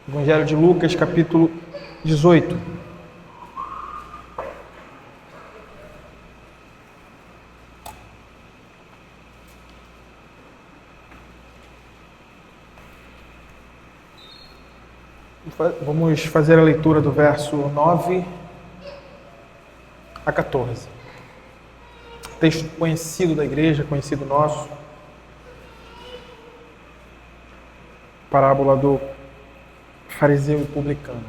Evangelho de Lucas, capítulo 18. Vamos fazer a leitura do verso 9 a 14. Texto conhecido da igreja, conhecido nosso. Parábola do fariseu e publicano.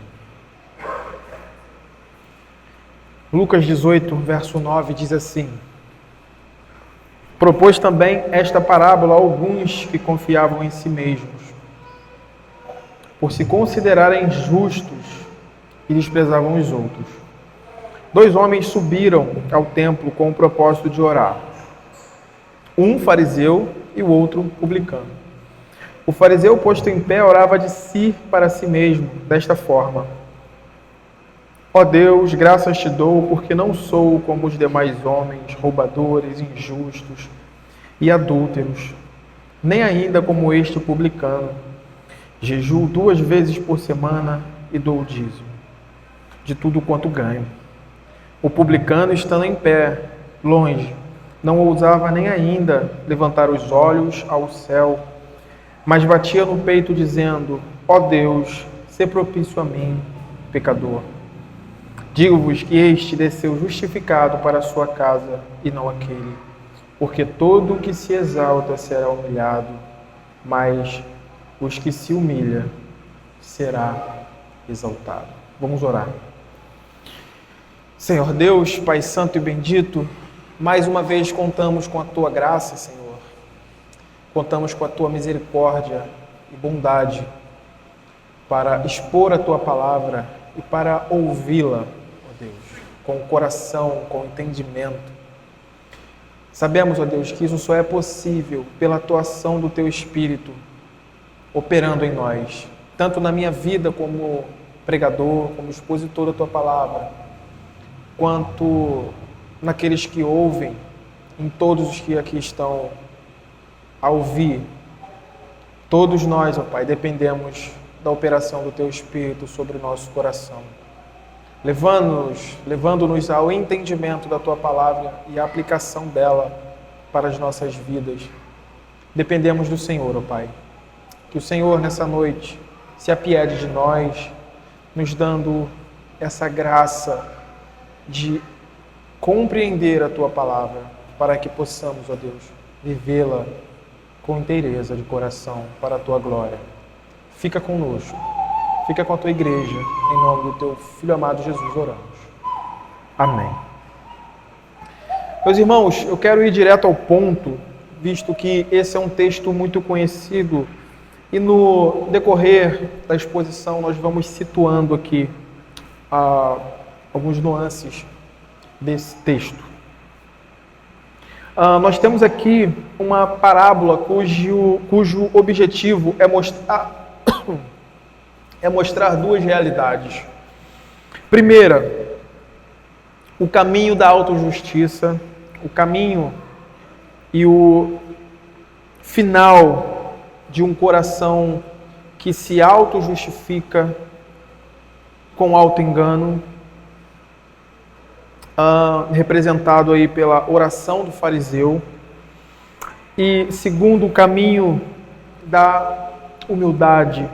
Lucas 18, verso 9, diz assim: propôs também esta parábola a alguns que confiavam em si mesmos, por se considerarem justos e desprezavam os outros. 2 homens subiram ao templo com o propósito de orar, um fariseu e o outro publicano. O fariseu, posto em pé, orava de si para si mesmo, desta forma: ó Deus, graças te dou, porque não sou como os demais homens, roubadores, injustos e adúlteros, nem ainda como este publicano. Jejuo 2 vezes por semana e dou o dízimo de tudo quanto ganho. O publicano, estando em pé, longe, não ousava nem ainda levantar os olhos ao céu, mas batia no peito, dizendo: ó Deus, sê propício a mim, pecador. Digo-vos que este desceu justificado para a sua casa, e não aquele. Porque todo o que se exalta será humilhado, mas os que se humilham será exaltado. Vamos orar. Senhor Deus, Pai Santo e Bendito, mais uma vez contamos com a Tua graça, Senhor. Contamos com a Tua misericórdia e bondade para expor a Tua palavra e para ouvi-la, ó Deus, com o coração, com o entendimento. Sabemos, ó Deus, que isso só é possível pela atuação do Teu Espírito operando em nós, tanto na minha vida como pregador, como expositor da Tua palavra, quanto naqueles que ouvem, em todos os que aqui estão a ouvir. Todos nós, ó Pai, dependemos da operação do Teu Espírito sobre o nosso coração, levando-nos ao entendimento da Tua palavra e à aplicação dela para as nossas vidas. Dependemos do Senhor, ó Pai. Que o Senhor, nessa noite, se apiede de nós, nos dando essa graça de compreender a Tua palavra, para que possamos, ó Deus, vivê-la com inteireza de coração, para a Tua glória. Fica conosco, fica com a Tua igreja, em nome do Teu Filho amado Jesus oramos. Amém. Meus irmãos, eu quero ir direto ao ponto, visto que esse é um texto muito conhecido, e no decorrer da exposição nós vamos situando aqui alguns nuances desse texto. Nós temos aqui uma parábola cujo objetivo é mostrar 2 realidades. Primeira, o caminho da autojustiça, o caminho e o final de um coração que se auto-justifica com auto-engano, representado aí pela oração do fariseu. E segundo, o caminho da humildade,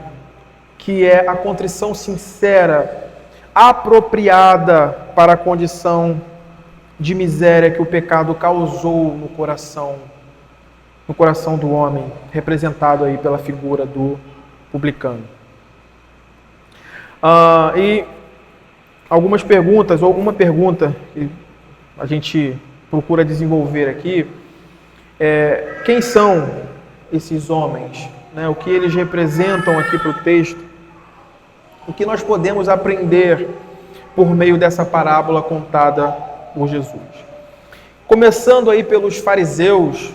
que é a contrição sincera, apropriada para a condição de miséria que o pecado causou no coração do homem, representado aí pela figura do publicano. E algumas perguntas, ou uma pergunta que a gente procura desenvolver aqui, quem são esses homens? Né? O que eles representam aqui para o texto? O que nós podemos aprender por meio dessa parábola contada por Jesus? Começando aí pelos fariseus,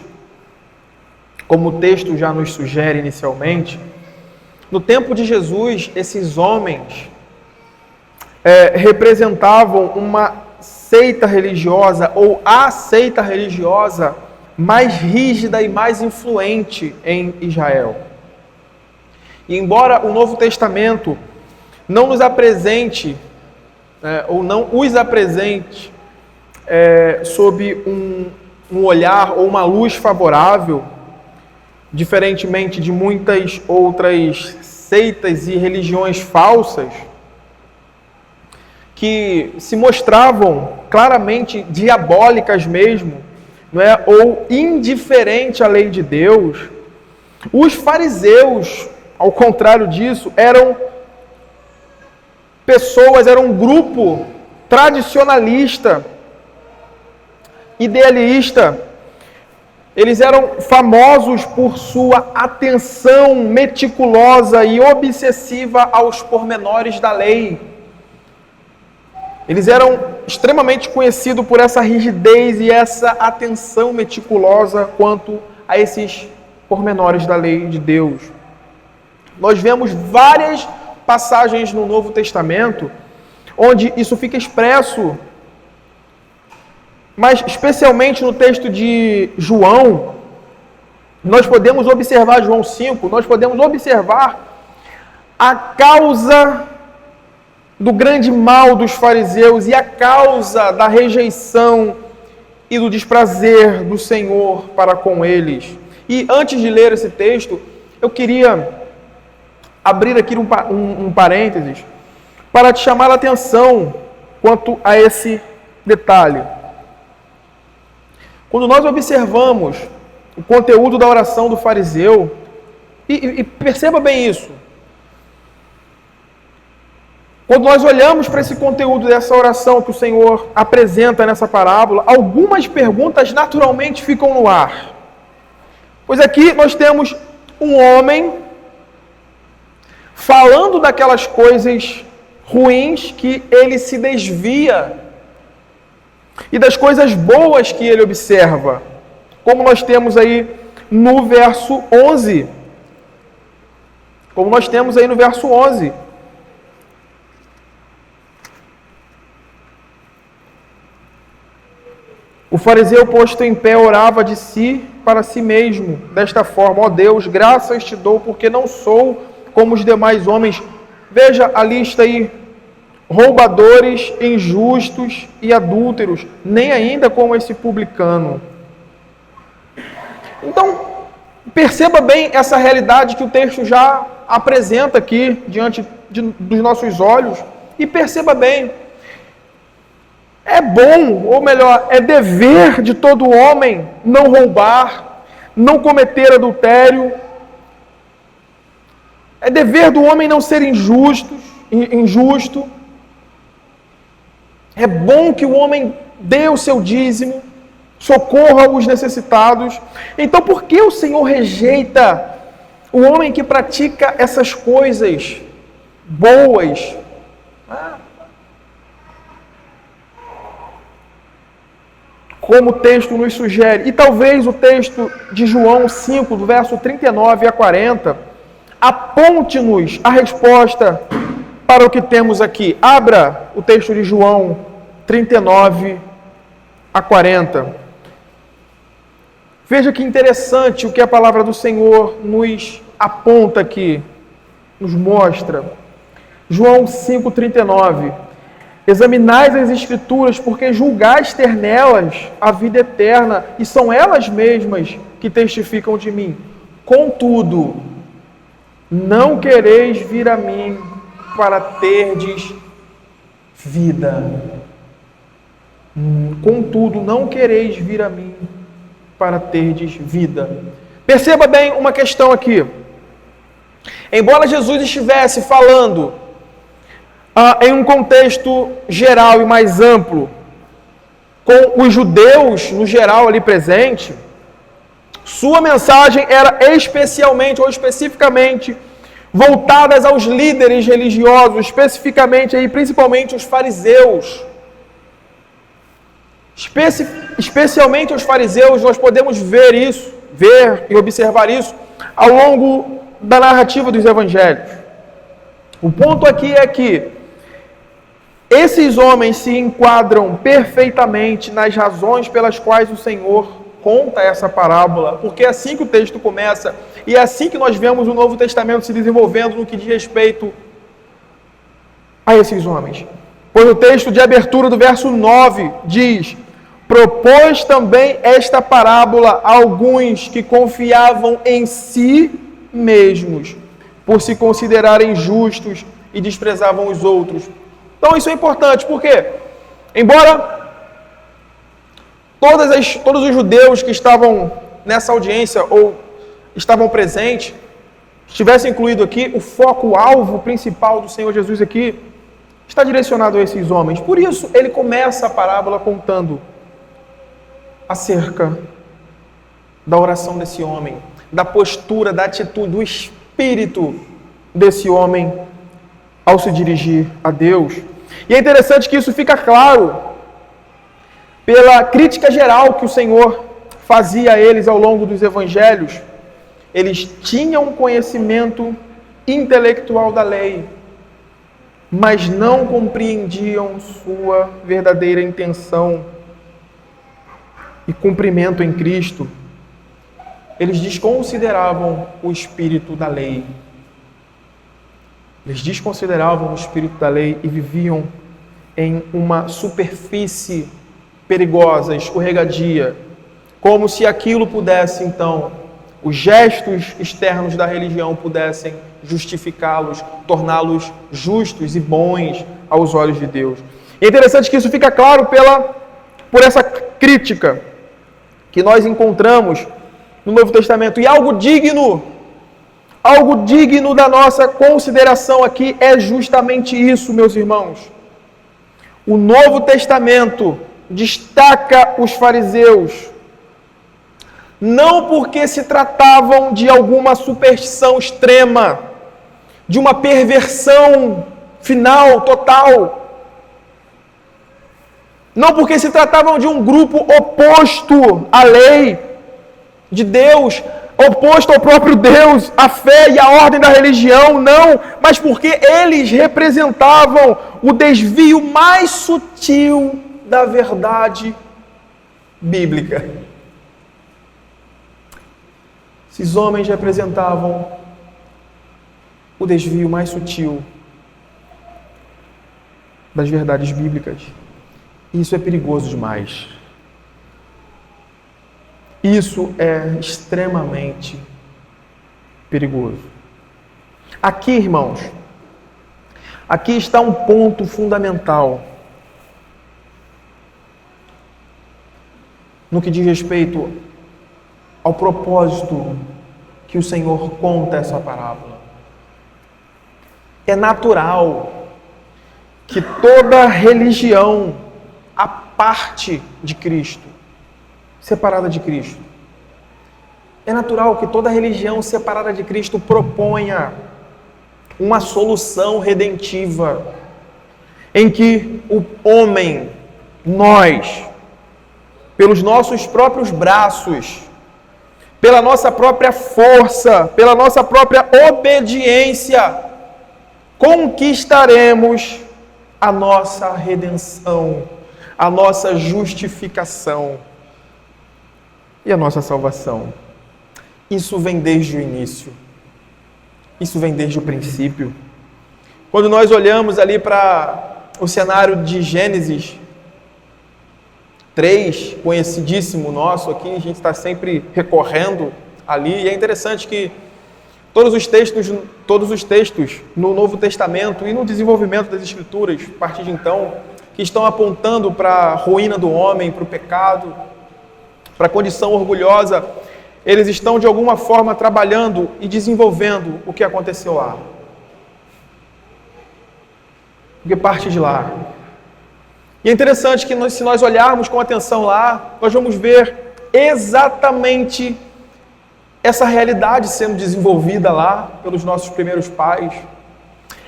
como o texto já nos sugere inicialmente, no tempo de Jesus, esses homens representavam uma seita religiosa, ou a seita religiosa mais rígida e mais influente em Israel. E embora o Novo Testamento não nos apresente, ou não os apresente, sob um olhar ou uma luz favorável, diferentemente de muitas outras seitas e religiões falsas, que se mostravam claramente diabólicas mesmo, não é? Ou indiferente à lei de Deus, os fariseus, ao contrário disso, eram um grupo tradicionalista, idealista. Eles eram famosos por sua atenção meticulosa e obsessiva aos pormenores da lei. Eles eram extremamente conhecidos por essa rigidez e essa atenção meticulosa quanto a esses pormenores da lei de Deus. Nós vemos várias passagens no Novo Testamento onde isso fica expresso, mas especialmente no texto de João, nós podemos observar, João 5, nós podemos observar a causa do grande mal dos fariseus e a causa da rejeição e do desprazer do Senhor para com eles. E antes de ler esse texto, eu queria abrir aqui um parênteses para te chamar a atenção quanto a esse detalhe. Quando nós observamos o conteúdo da oração do fariseu, e perceba bem isso, quando nós olhamos para esse conteúdo dessa oração que o Senhor apresenta nessa parábola, algumas perguntas naturalmente ficam no ar. Pois aqui nós temos um homem falando daquelas coisas ruins que ele se desvia e das coisas boas que ele observa, como nós temos aí no verso 11. Como nós temos aí no verso 11. O fariseu posto em pé orava de si para si mesmo, desta forma: ó Deus, graças te dou, porque não sou como os demais homens. Veja a lista aí: roubadores, injustos e adúlteros, nem ainda como esse publicano. Então, perceba bem essa realidade que o texto já apresenta aqui diante dos nossos olhos, e perceba bem, é bom, ou melhor, é dever de todo homem não roubar, não cometer adultério. É dever do homem não ser injusto. É bom que o homem dê o seu dízimo, socorra os necessitados. Então, por que o Senhor rejeita o homem que pratica essas coisas boas? Como o texto nos sugere. E talvez o texto de João 5, do verso 39 a 40, aponte-nos a resposta para o que temos aqui. Abra o texto de João 39 a 40. Veja que interessante o que a palavra do Senhor nos aponta aqui, nos mostra. João 5,39. Examinais as Escrituras, porque julgais ter nelas a vida eterna, e são elas mesmas que testificam de mim. Contudo, não quereis vir a mim para terdes vida. Contudo, não quereis vir a mim para terdes vida. Perceba bem uma questão aqui. Embora Jesus estivesse falando em um contexto geral e mais amplo, com os judeus no geral ali presente, sua mensagem era especialmente ou especificamente voltadas aos líderes religiosos, especificamente aí, principalmente os fariseus. Especialmente os fariseus, nós podemos ver e observar isso ao longo da narrativa dos evangelhos. O ponto aqui é que esses homens se enquadram perfeitamente nas razões pelas quais o Senhor conta essa parábola, porque é assim que o texto começa, e é assim que nós vemos o Novo Testamento se desenvolvendo no que diz respeito a esses homens. Pois o texto de abertura do verso 9 diz: propôs também esta parábola a alguns que confiavam em si mesmos, por se considerarem justos e desprezavam os outros. Então isso é importante, porque, embora todos os judeus que estavam nessa audiência ou estavam presentes, estivessem incluído aqui, o foco, o alvo principal do Senhor Jesus aqui está direcionado a esses homens. Por isso, ele começa a parábola contando acerca da oração desse homem, da postura, da atitude, do espírito desse homem ao se dirigir a Deus. E é interessante que isso fica claro pela crítica geral que o Senhor fazia a eles ao longo dos evangelhos. Eles tinham conhecimento intelectual da lei, mas não compreendiam sua verdadeira intenção e cumprimento em Cristo. Eles desconsideravam o espírito da lei. Eles desconsideravam o espírito da lei e viviam em uma superfície perigosa, escorregadia, como se aquilo pudesse, então, os gestos externos da religião pudessem justificá-los, torná-los justos e bons aos olhos de Deus. E é interessante que isso fica claro por essa crítica que nós encontramos no Novo Testamento. E algo digno da nossa consideração aqui é justamente isso, meus irmãos. O Novo Testamento destaca os fariseus, não porque se tratavam de alguma superstição extrema, de uma perversão final, total, não porque se tratavam de um grupo oposto à lei de Deus, oposto ao próprio Deus, à fé e à ordem da religião, não, mas porque eles representavam o desvio mais sutil da verdade bíblica. Esses homens representavam o desvio mais sutil das verdades bíblicas. Isso é perigoso demais. Isso é extremamente perigoso. Aqui, irmãos, aqui está um ponto fundamental no que diz respeito ao propósito que o Senhor conta essa parábola. É natural que toda religião à parte de Cristo, separada de Cristo, é natural que toda religião separada de Cristo proponha uma solução redentiva em que o homem, nós, pelos nossos próprios braços, pela nossa própria força, pela nossa própria obediência, conquistaremos a nossa redenção, a nossa justificação e a nossa salvação. Isso vem desde o início. Isso vem desde o princípio. Quando nós olhamos ali para o cenário de Gênesis 3, conhecidíssimo nosso aqui, a gente está sempre recorrendo ali, e é interessante que todos os textos no Novo Testamento e no desenvolvimento das Escrituras, a partir de então, que estão apontando para a ruína do homem, para o pecado, para a condição orgulhosa, eles estão de alguma forma trabalhando e desenvolvendo o que aconteceu lá. Porque parte de lá. E é interessante que se nós olharmos com atenção lá, nós vamos ver exatamente essa realidade sendo desenvolvida lá pelos nossos primeiros pais.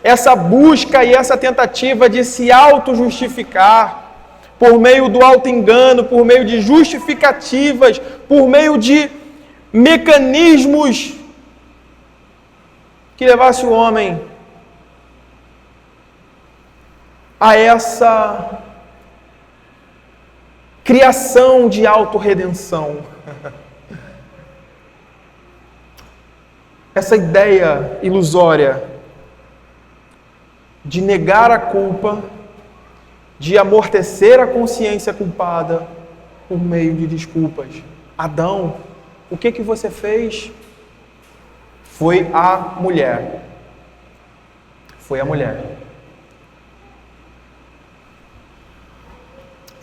Essa busca e essa tentativa de se auto-justificar por meio do auto-engano, por meio de justificativas, por meio de mecanismos que levasse o homem a essa criação de autorredenção. Essa ideia ilusória de negar a culpa, de amortecer a consciência culpada por meio de desculpas. Adão, o que você fez? Foi a mulher. Foi a mulher.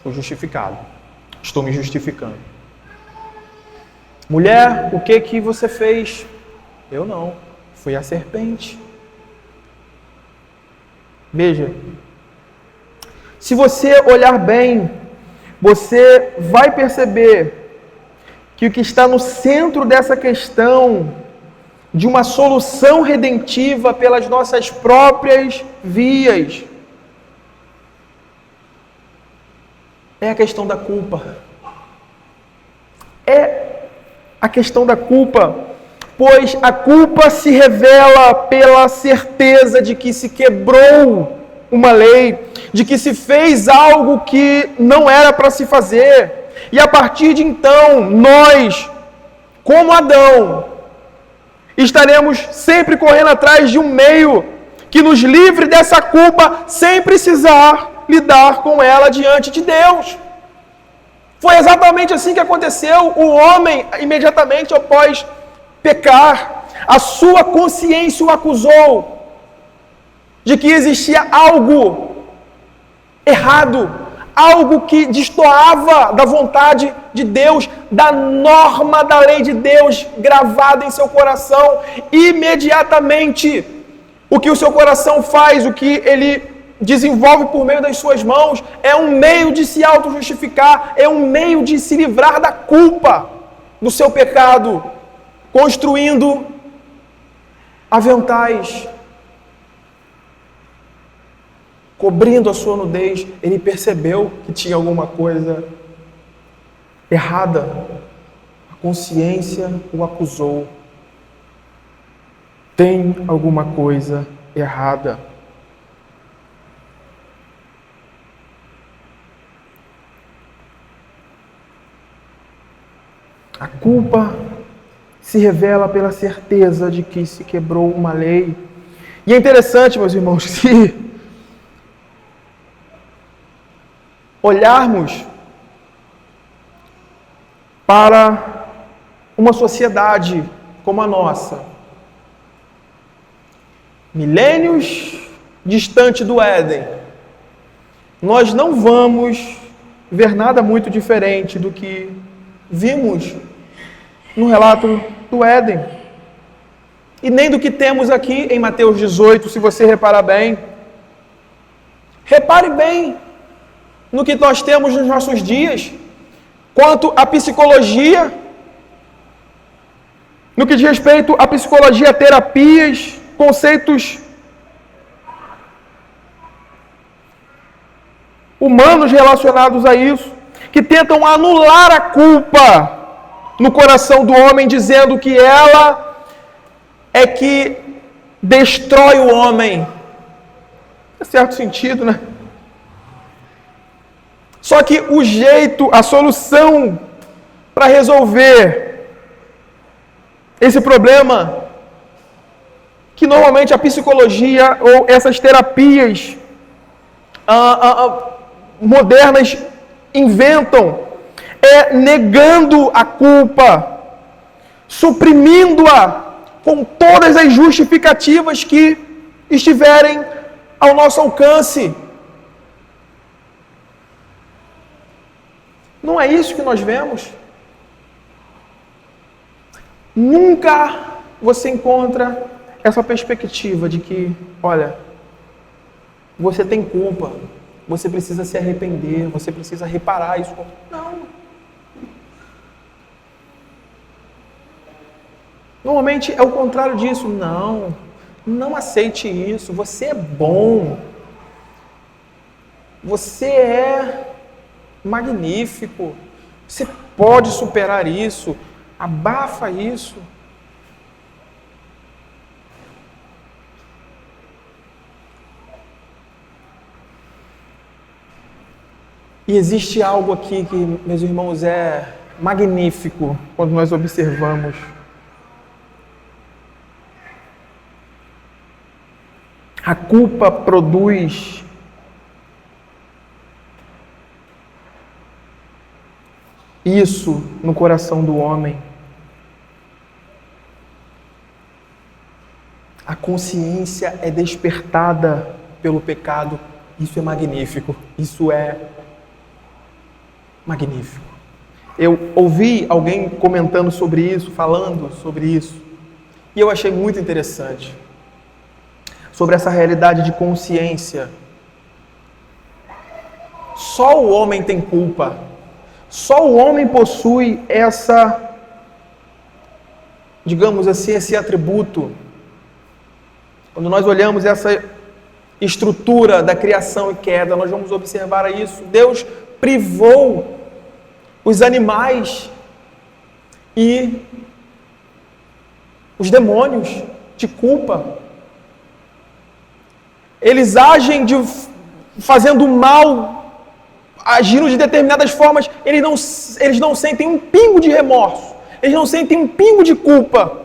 Fui justificado. Estou me justificando. Mulher, o que você fez? Eu não. Foi a serpente. Veja. Se você olhar bem, você vai perceber que o que está no centro dessa questão de uma solução redentiva pelas nossas próprias vias é a questão da culpa. É a questão da culpa, pois a culpa se revela pela certeza de que se quebrou uma lei, de que se fez algo que não era para se fazer. E a partir de então, nós, como Adão, estaremos sempre correndo atrás de um meio que nos livre dessa culpa sem precisar lidar com ela diante de Deus. Foi exatamente assim que aconteceu. O homem, imediatamente após pecar, a sua consciência o acusou de que existia algo errado, algo que destoava da vontade de Deus, da norma da lei de Deus gravada em seu coração. Imediatamente, o que o seu coração faz, o que ele desenvolve por meio das suas mãos, é um meio de se auto-justificar, é um meio de se livrar da culpa do seu pecado, construindo aventais, cobrindo a sua nudez. Ele percebeu que tinha alguma coisa errada. A consciência o acusou. Tem alguma coisa errada. A culpa se revela pela certeza de que se quebrou uma lei. E é interessante, meus irmãos, se olharmos para uma sociedade como a nossa, milênios distante do Éden, nós não vamos ver nada muito diferente do que vimos no relato do Éden. E nem do que temos aqui em Mateus 18, se você reparar bem. Repare bem no que nós temos nos nossos dias, quanto à psicologia, no que diz respeito à psicologia, terapias, conceitos humanos relacionados a isso, que tentam anular a culpa no coração do homem, dizendo que ela é que destrói o homem. Em certo sentido, né? Só que o jeito, a solução para resolver esse problema, que normalmente a psicologia ou essas terapias modernas inventam, é negando a culpa, suprimindo-a com todas as justificativas que estiverem ao nosso alcance. Não é isso que nós vemos? Nunca você encontra essa perspectiva de que, olha, você tem culpa, você precisa se arrepender, você precisa reparar isso. Não. Normalmente é o contrário disso. Não aceite isso. Você é bom. Você é magnífico. Você pode superar isso. Abafa isso. E existe algo aqui que, meus irmãos, é magnífico quando nós observamos. A culpa produz isso no coração do homem. A consciência é despertada pelo pecado. Isso é magnífico. Isso é magnífico. Eu ouvi alguém comentando sobre isso, falando sobre isso, e eu achei muito interessante. Sobre essa realidade de consciência. Só o homem tem culpa. Só o homem possui essa, digamos assim, esse atributo. Quando nós olhamos essa estrutura da criação e queda, nós vamos observar isso. Deus privou os animais e os demônios de culpa. Eles agem fazendo mal, agindo de determinadas formas, eles não sentem um pingo de remorso, eles não sentem um pingo de culpa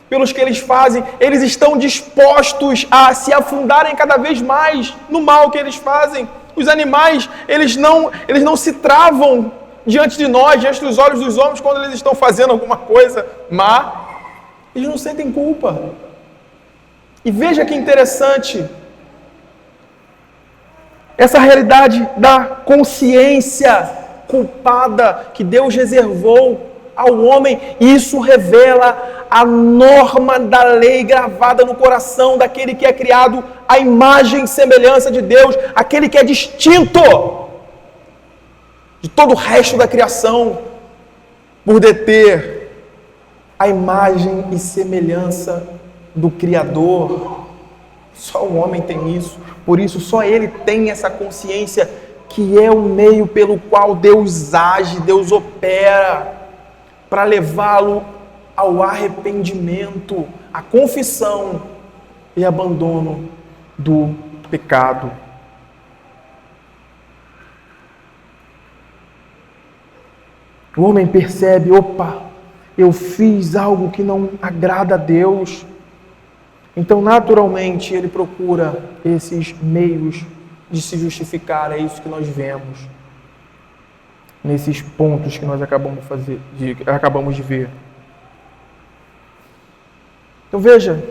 pelos que eles fazem, eles estão dispostos a se afundarem cada vez mais no mal que eles fazem. Os animais, eles não se travam diante de nós, diante dos olhos dos homens, quando eles estão fazendo alguma coisa má, eles não sentem culpa. E veja que interessante, essa realidade da consciência culpada que Deus reservou ao homem, isso revela a norma da lei gravada no coração daquele que é criado à imagem e semelhança de Deus, aquele que é distinto de todo o resto da criação, por deter a imagem e semelhança do Criador. Só o homem tem isso, por isso só ele tem essa consciência que é o meio pelo qual Deus age, Deus opera, para levá-lo ao arrependimento, à confissão e abandono do pecado. O homem percebe, opa, eu fiz algo que não agrada a Deus. Então, naturalmente, ele procura esses meios de se justificar. É isso que nós vemos nesses pontos que nós acabamos de ver. Então veja,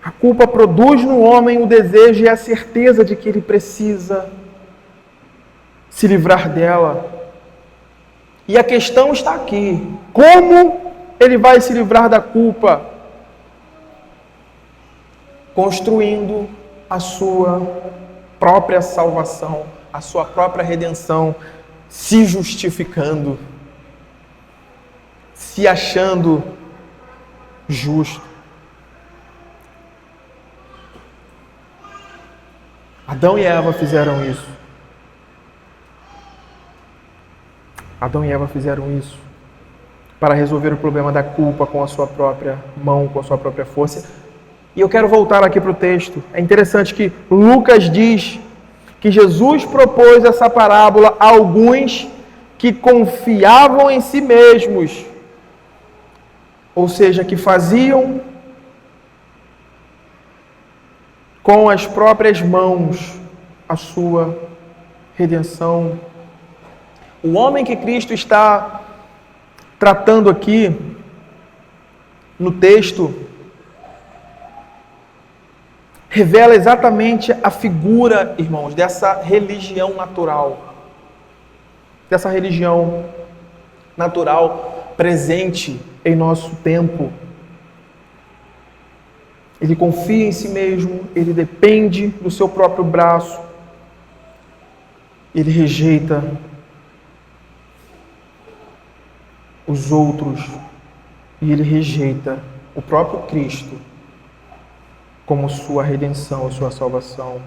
a culpa produz no homem o desejo e a certeza de que ele precisa se livrar dela. E a questão está aqui: como ele vai se livrar da culpa? Construindo a sua própria salvação, a sua própria redenção, se justificando, se achando justo. Adão e Eva fizeram isso. Adão e Eva fizeram isso para resolver o problema da culpa com a sua própria mão, com a sua própria força. E eu quero voltar aqui para o texto. É interessante que Lucas diz que Jesus propôs essa parábola a alguns que confiavam em si mesmos, ou seja, que faziam com as próprias mãos a sua redenção. O homem que Cristo está tratando aqui no texto revela exatamente a figura, irmãos, dessa religião natural. Dessa religião natural presente em nosso tempo. Ele confia em si mesmo, ele depende do seu próprio braço, ele rejeita os outros e ele rejeita o próprio Cristo como sua redenção, sua salvação.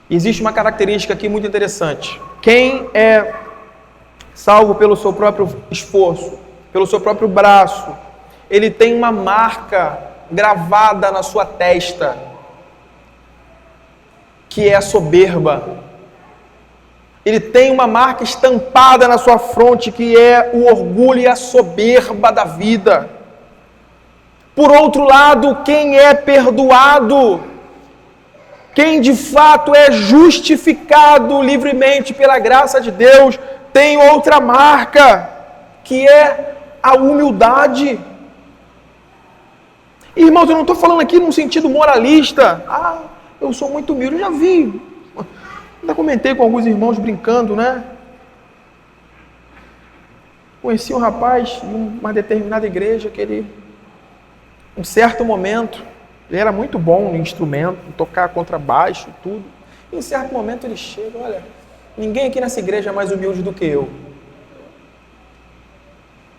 E existe uma característica aqui muito interessante. Quem é salvo pelo seu próprio esforço, pelo seu próprio braço, ele tem uma marca gravada na sua testa, que é a soberba. ele tem uma marca estampada na sua fronte, que é o orgulho e a soberba da vida. Por outro lado, quem é perdoado, quem de fato é justificado livremente pela graça de Deus, tem outra marca, que é a humildade. Irmãos, eu não estou falando aqui num sentido moralista. Eu sou muito humilde, eu já vi. Ainda comentei com alguns irmãos brincando, né? Conheci um rapaz em uma determinada igreja que ele, em certo momento, ele era muito bom no instrumento, em tocar contrabaixo e tudo. E em certo momento ele chega, olha, ninguém aqui nessa igreja é mais humilde do que eu.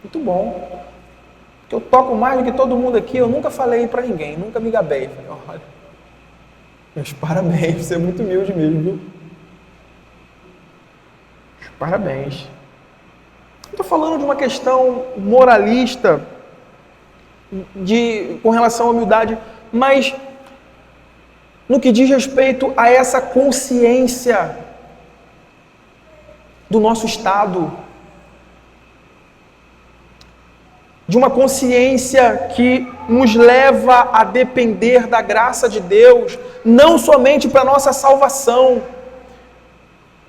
Muito bom. Porque eu toco mais do que todo mundo aqui, eu nunca falei para ninguém, nunca me gabei. Falei, olha, meus parabéns, você é muito humilde mesmo, viu? Parabéns. Estou falando de uma questão moralista com relação à humildade, mas no que diz respeito a essa consciência do nosso estado, de uma consciência que nos leva a depender da graça de Deus, não somente para a nossa salvação,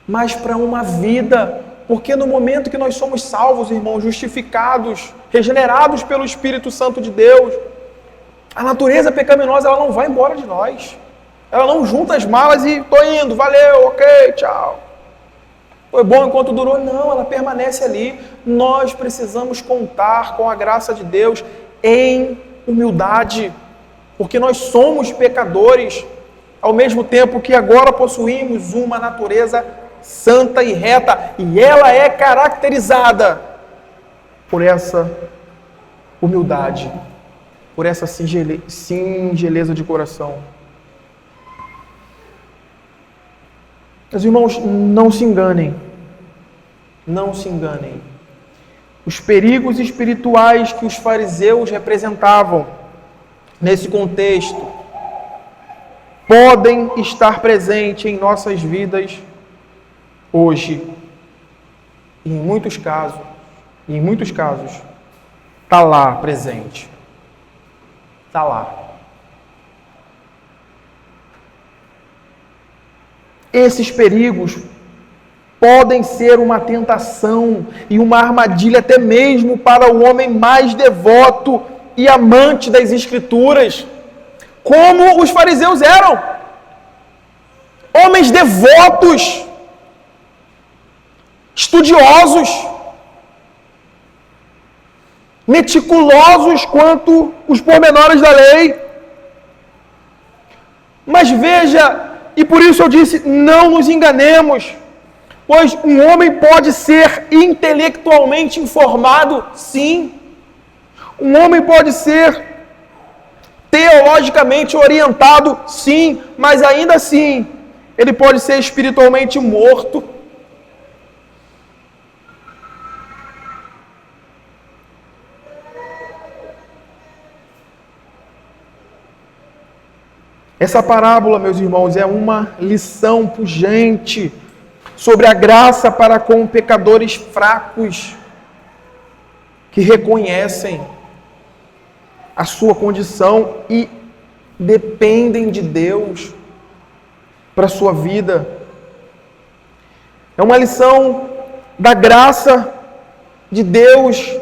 mas para uma vida, porque no momento que nós somos salvos, irmãos, justificados, regenerados pelo Espírito Santo de Deus, a natureza pecaminosa ela não vai embora de nós, ela não junta as malas e estou indo, valeu, ok, tchau, foi bom enquanto durou, não, ela permanece ali. Nós precisamos contar com a graça de Deus em humildade, porque nós somos pecadores, ao mesmo tempo que agora possuímos uma natureza santa e reta, e ela é caracterizada por essa humildade, por essa singeleza de coração. Meus irmãos, não se enganem, não se enganem. Os perigos espirituais que os fariseus representavam nesse contexto podem estar presentes em nossas vidas hoje. E em muitos casos, está lá presente. Está lá. Esses perigos podem ser uma tentação e uma armadilha até mesmo para o homem mais devoto e amante das Escrituras, como os fariseus eram. Homens devotos, estudiosos, meticulosos quanto os pormenores da lei. Mas veja, e por isso eu disse, não nos enganemos, pois um homem pode ser intelectualmente informado, sim. Um homem pode ser teologicamente orientado, sim, mas ainda assim, ele pode ser espiritualmente morto. Essa parábola, meus irmãos, é uma lição pungente sobre a graça para com pecadores fracos que reconhecem a sua condição e dependem de Deus para a sua vida. É uma lição da graça de Deus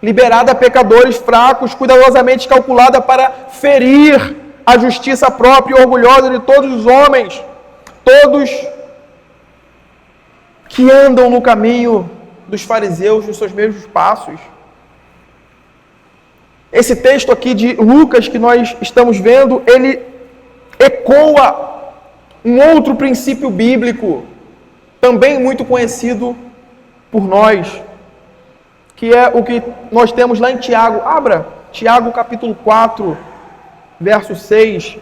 liberada a pecadores fracos, cuidadosamente calculada para ferir a justiça própria e orgulhosa de todos os homens, todos que andam no caminho dos fariseus, nos seus mesmos passos. Esse texto aqui de Lucas que nós estamos vendo, ele ecoa um outro princípio bíblico, também muito conhecido por nós, que é o que nós temos lá em Tiago. Abra, Tiago capítulo 4, verso 6.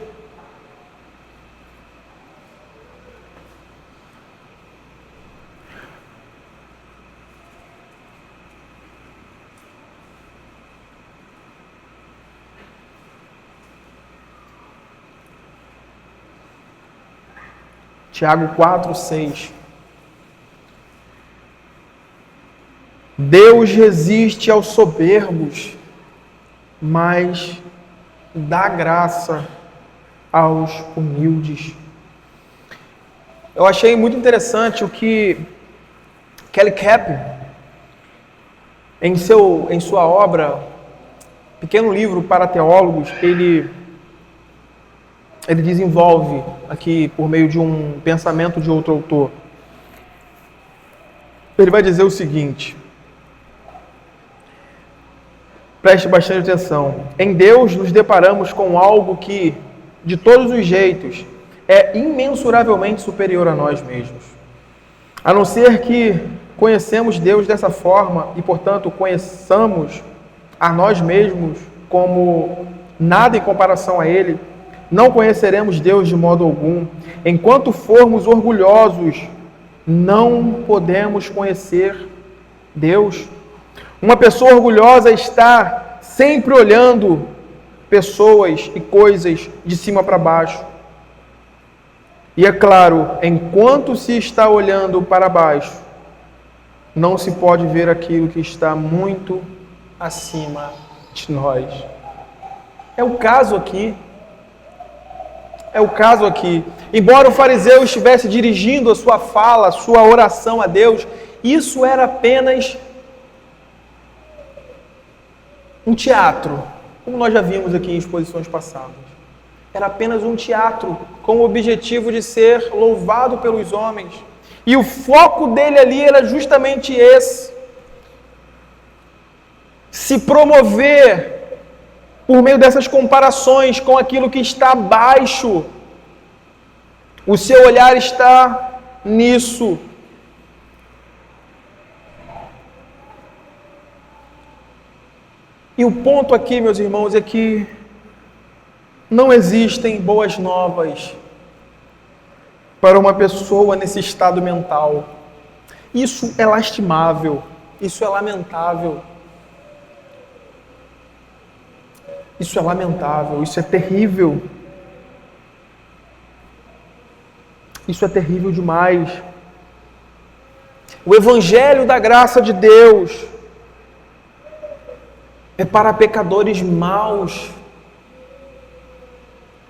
Tiago 4, 6. Deus resiste aos soberbos, mas dá graça aos humildes. Eu achei muito interessante o que Kelly Capp, em sua obra, pequeno livro para teólogos, ele desenvolve aqui por meio de um pensamento de outro autor. Ele vai dizer o seguinte: preste bastante atenção. Em Deus nos deparamos com algo que, de todos os jeitos, é imensuravelmente superior a nós mesmos. A não ser que conhecemos Deus dessa forma e, portanto, conheçamos a nós mesmos como nada em comparação a Ele, não conheceremos Deus de modo algum. Enquanto formos orgulhosos, não podemos conhecer Deus. Uma pessoa orgulhosa está sempre olhando pessoas e coisas de cima para baixo. E é claro, enquanto se está olhando para baixo, não se pode ver aquilo que está muito acima de nós. É o caso aqui. Embora o fariseu estivesse dirigindo a sua fala, a sua oração a Deus, isso era apenas um teatro, como nós já vimos aqui em exposições passadas. Era apenas um teatro, com o objetivo de ser louvado pelos homens. E o foco dele ali era justamente esse: se promover por meio dessas comparações com aquilo que está abaixo. O seu olhar está nisso. E o ponto aqui, meus irmãos, é que não existem boas novas para uma pessoa nesse estado mental. Isso é lastimável, isso é lamentável. Isso é lamentável, isso é terrível. Isso é terrível demais. O Evangelho da graça de Deus é para pecadores maus.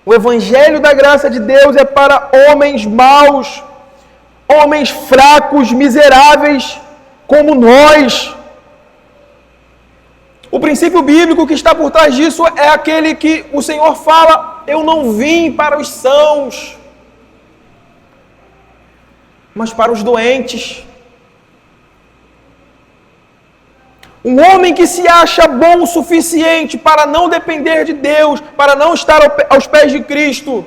O Evangelho da graça de Deus é para homens maus, homens fracos, miseráveis, como nós. O princípio bíblico que está por trás disso é aquele que o Senhor fala: eu não vim para os sãos, mas para os doentes. Um homem que se acha bom o suficiente para não depender de Deus, para não estar aos pés de Cristo,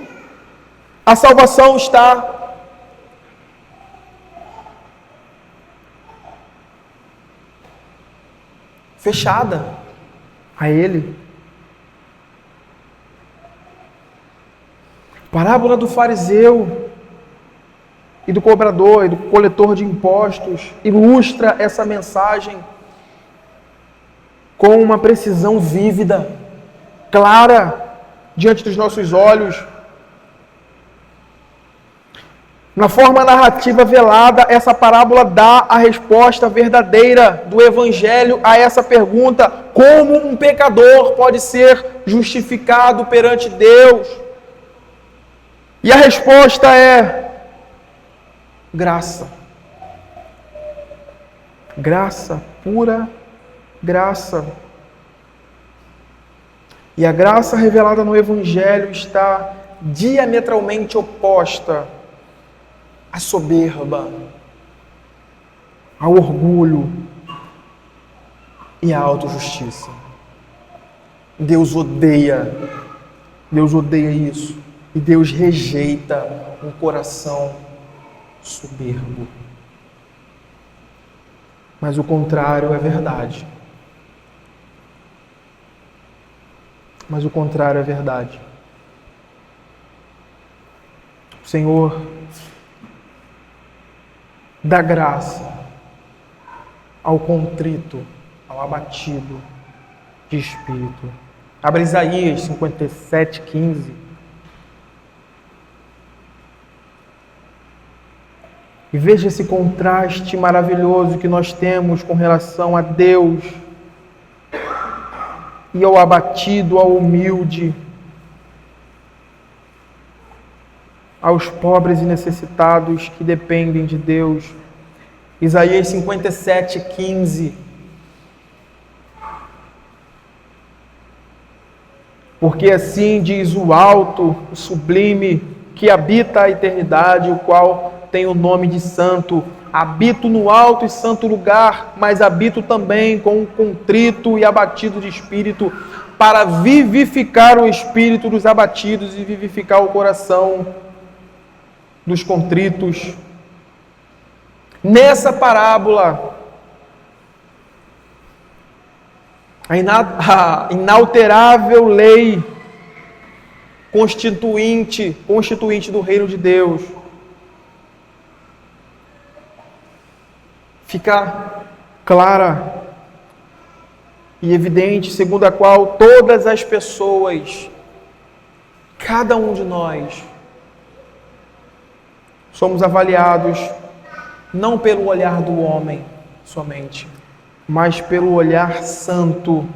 a salvação está fechada a ele. A parábola do fariseu e do cobrador e do coletor de impostos ilustra essa mensagem com uma precisão vívida, clara, diante dos nossos olhos. Na forma narrativa velada, essa parábola dá a resposta verdadeira do Evangelho a essa pergunta: como um pecador pode ser justificado perante Deus? E a resposta é graça. Graça, pura graça. E a graça revelada no Evangelho está diametralmente oposta à soberba, ao orgulho e à autojustiça. Deus odeia isso. E Deus rejeita um coração soberbo. Mas o contrário é verdade. Mas o contrário é verdade. O Senhor dá graça ao contrito, ao abatido de espírito. Abra Isaías 57:15. E veja esse contraste maravilhoso que nós temos com relação a Deus e ao abatido, ao humilde, aos pobres e necessitados que dependem de Deus. Isaías 57:15. Porque assim diz o alto, o sublime, que habita a eternidade, o qual tem o nome de santo. Habito no alto e santo lugar, mas habito também com o contrito e abatido de espírito, para vivificar o espírito dos abatidos e vivificar o coração dos contritos. Nessa parábola, a inalterável lei constituinte do reino de Deus fica clara e evidente, segundo a qual todas as pessoas, cada um de nós, somos avaliados não pelo olhar do homem somente, mas pelo olhar santo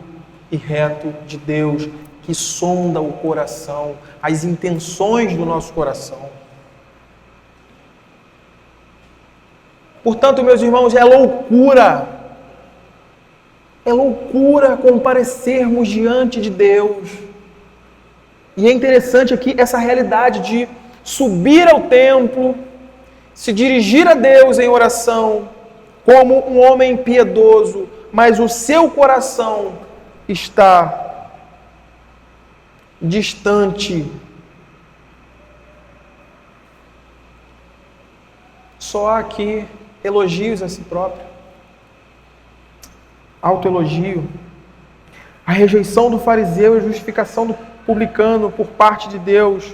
e reto de Deus, que sonda o coração, as intenções do nosso coração. Portanto, meus irmãos, é loucura comparecermos diante de Deus. E é interessante aqui essa realidade de subir ao templo, se dirigir a Deus em oração, como um homem piedoso, mas o seu coração está distante. Só há aqui elogios a si próprio, autoelogio, a rejeição do fariseu e a justificação do publicano por parte de Deus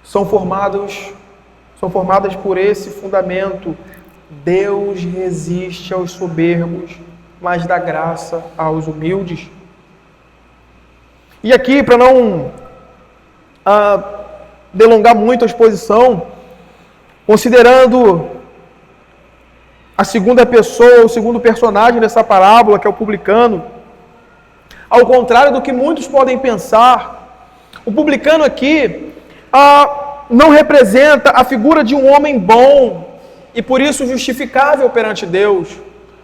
são formadas por esse fundamento: Deus resiste aos soberbos, mas dá graça aos humildes. E aqui, para não delongar muito a exposição, considerando a segunda pessoa, o segundo personagem dessa parábola, que é o publicano, ao contrário do que muitos podem pensar, o publicano aqui não representa a figura de um homem bom e por isso justificável perante Deus,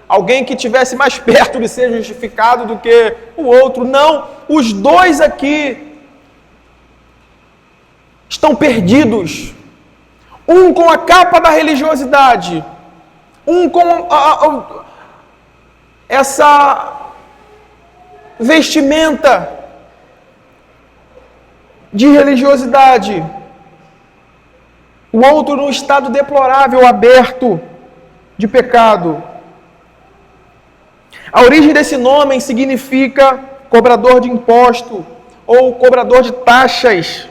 alguém que estivesse mais perto de ser justificado do que o outro. Não, os dois aqui estão perdidos, um com a capa da religiosidade, um com essa vestimenta de religiosidade, o outro num estado deplorável, aberto de pecado. A origem desse nome significa cobrador de imposto ou cobrador de taxas,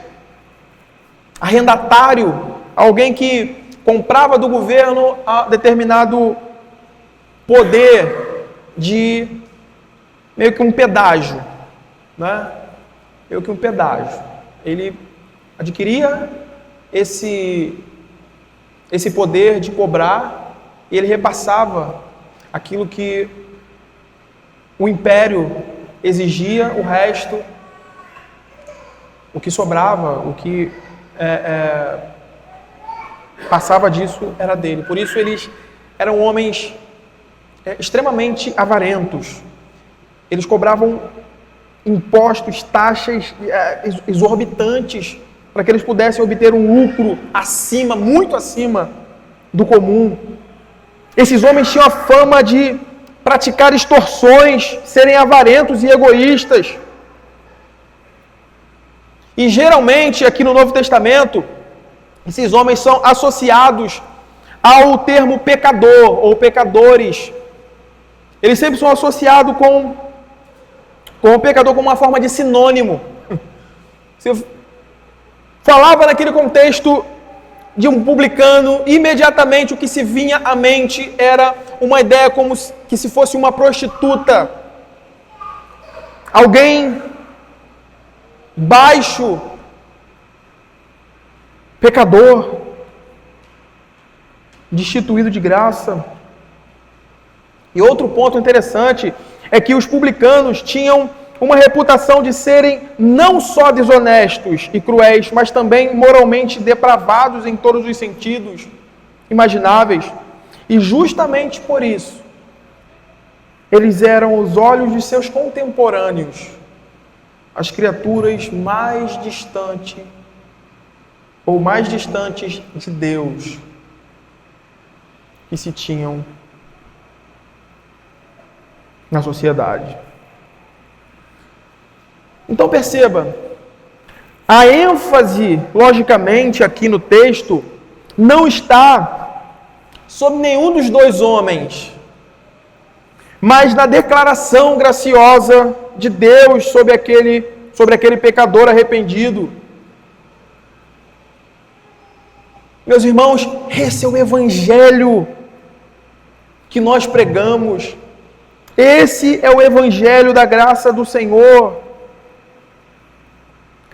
arrendatário, alguém que comprava do governo a determinado poder de meio que um pedágio, né? Meio que um pedágio. Ele adquiria esse poder de cobrar e ele repassava aquilo que o império exigia, o resto, o que sobrava, o que passava disso era dele. Por isso eles eram homens extremamente avarentos. Eles cobravam impostos, taxas exorbitantes para que eles pudessem obter um lucro acima, muito acima do comum. Esses homens tinham a fama de praticar extorsões, serem avarentos e egoístas. E geralmente, aqui no Novo Testamento, esses homens são associados ao termo pecador ou pecadores. Eles sempre são associados com o pecador como uma forma de sinônimo. Se falava naquele contexto de um publicano, imediatamente o que se vinha à mente era uma ideia como que se fosse uma prostituta, alguém baixo, pecador. destituído de graça. E outro ponto interessante é que os publicanos tinham uma reputação de serem não só desonestos e cruéis, mas também moralmente depravados em todos os sentidos imagináveis. E justamente por isso, eles eram os olhos de seus contemporâneos, as criaturas mais distantes ou mais distantes de Deus que se tinham na sociedade. Então perceba, a ênfase, logicamente, aqui no texto, não está sobre nenhum dos dois homens, mas na declaração graciosa de Deus sobre aquele pecador arrependido. Meus irmãos, esse é o evangelho que nós pregamos. Esse é o evangelho da graça do Senhor.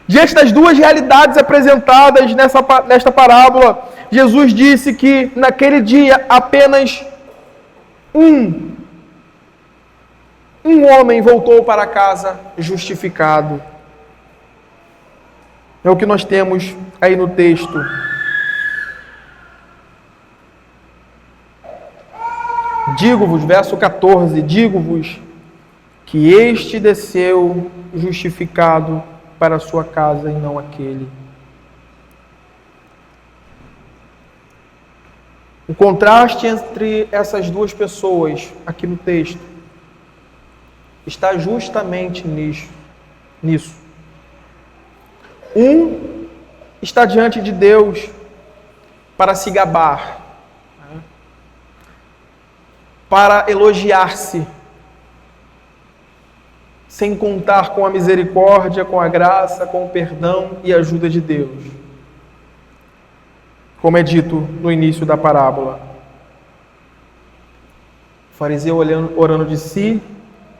Diante das duas realidades apresentadas nesta parábola, Jesus disse que naquele dia apenas um homem voltou para casa justificado. É o que nós temos aí no texto. Digo-vos, verso 14, digo-vos que este desceu justificado para a sua casa e não aquele. O contraste entre essas duas pessoas aqui no texto está justamente nisso. Um está diante de Deus para se gabar, para elogiar-se, sem contar com a misericórdia, com a graça, com o perdão e a ajuda de Deus. Como é dito no início da parábola. O fariseu orando de si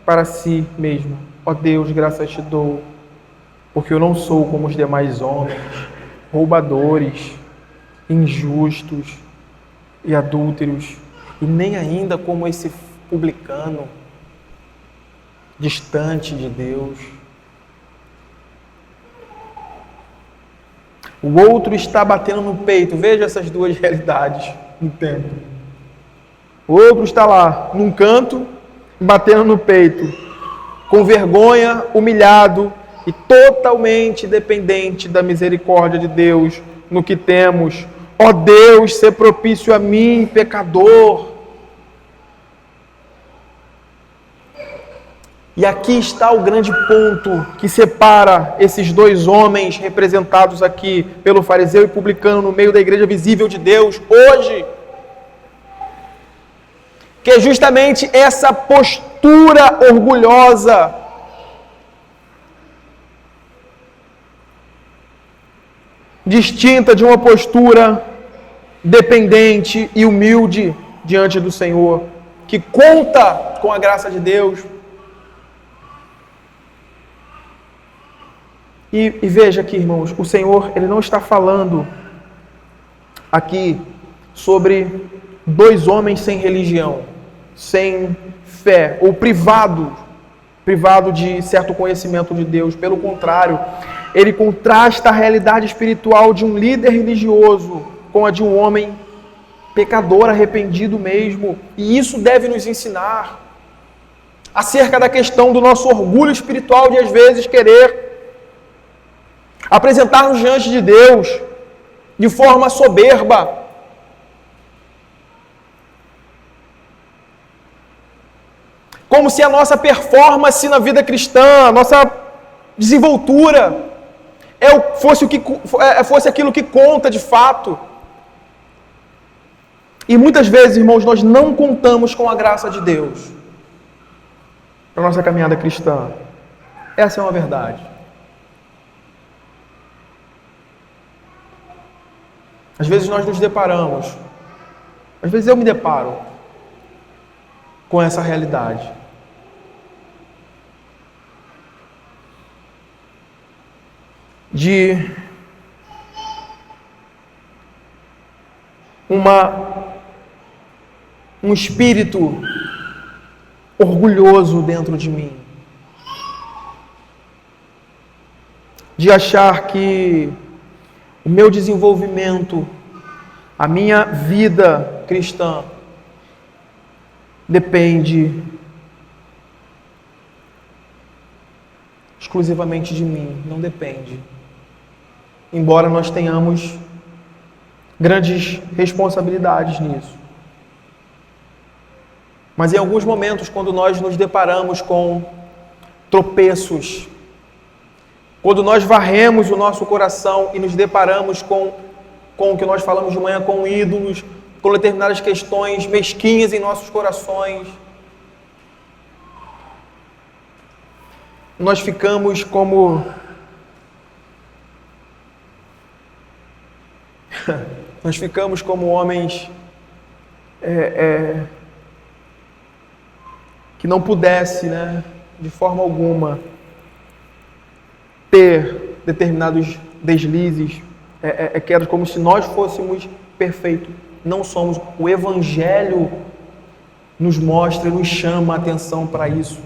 para si mesmo. Ó Deus, graças te dou, porque eu não sou como os demais homens, roubadores, injustos e adúlteros, e nem ainda como esse publicano, distante de Deus. O outro está batendo no peito. Veja essas duas realidades no tempo. O outro está lá, num canto, batendo no peito, com vergonha, humilhado e totalmente dependente da misericórdia de Deus no que temos. Ó Deus, ser propício a mim, pecador. E aqui está o grande ponto que separa esses dois homens representados aqui pelo fariseu e publicano no meio da igreja visível de Deus hoje. Que é justamente essa postura orgulhosa distinta de uma postura dependente e humilde diante do Senhor, que conta com a graça de Deus. E veja aqui, irmãos, o Senhor, Ele não está falando aqui sobre dois homens sem religião, sem fé, ou privado de certo conhecimento de Deus. Pelo contrário, Ele contrasta a realidade espiritual de um líder religioso com a de um homem pecador, arrependido mesmo. E isso deve nos ensinar acerca da questão do nosso orgulho espiritual de, às vezes, querer apresentar-nos diante de Deus de forma soberba. Como se a nossa performance na vida cristã, a nossa desenvoltura, fosse aquilo que conta de fato. E muitas vezes, irmãos, nós não contamos com a graça de Deus para a nossa caminhada cristã. Essa é uma verdade. Às vezes nós nos deparamos, às vezes eu me deparo com essa realidade. De uma um espírito orgulhoso dentro de mim, de achar que o meu desenvolvimento, a minha vida cristã, depende exclusivamente de mim. Não depende. Embora nós tenhamos grandes responsabilidades nisso. Mas em alguns momentos, quando nós nos deparamos com tropeços, quando nós varremos o nosso coração e nos deparamos com o que nós falamos de manhã, com ídolos, com determinadas questões mesquinhas em nossos corações, nós ficamos como homens que não pudesse, de forma alguma, ter determinados deslizes, quedas, como se nós fôssemos perfeitos. Não somos. O Evangelho nos mostra e nos chama a atenção para isso.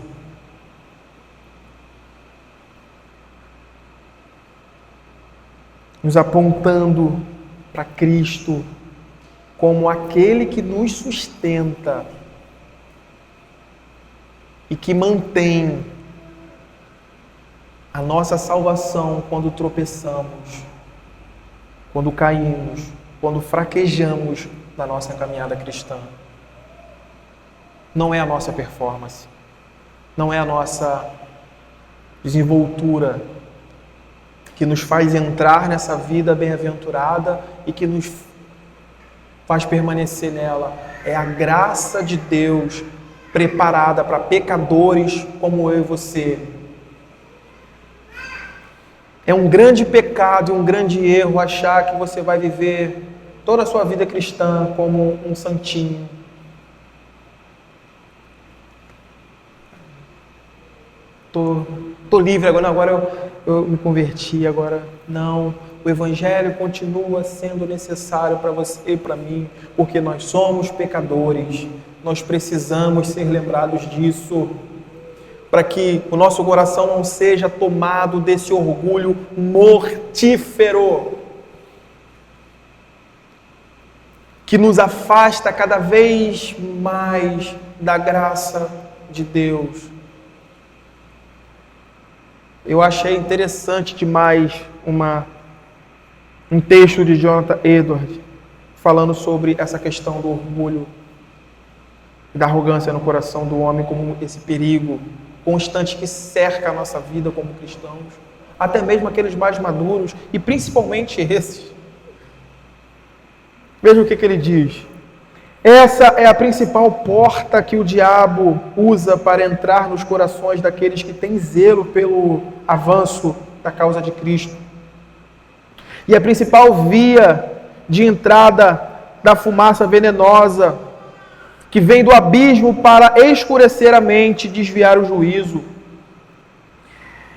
Nos apontando para Cristo como aquele que nos sustenta e que mantém a nossa salvação quando tropeçamos, quando caímos, quando fraquejamos na nossa caminhada cristã. Não é a nossa performance, não é a nossa desenvoltura que nos faz entrar nessa vida bem-aventurada e que nos faz permanecer nela. É a graça de Deus preparada para pecadores como eu e você. É um grande pecado e um grande erro achar que você vai viver toda a sua vida cristã como um santinho. Tô livre agora, agora eu me converti, agora não. O Evangelho continua sendo necessário para você e para mim, porque nós somos pecadores. Nós precisamos ser lembrados disso, para que o nosso coração não seja tomado desse orgulho mortífero, que nos afasta cada vez mais da graça de Deus. Eu achei interessante demais um texto de Jonathan Edwards falando sobre essa questão do orgulho e da arrogância no coração do homem como esse perigo constante que cerca a nossa vida como cristãos, até mesmo aqueles mais maduros e principalmente esses. Veja o que ele diz. Essa é a principal porta que o diabo usa para entrar nos corações daqueles que têm zelo pelo avanço da causa de Cristo. E a principal via de entrada da fumaça venenosa que vem do abismo para escurecer a mente e desviar o juízo.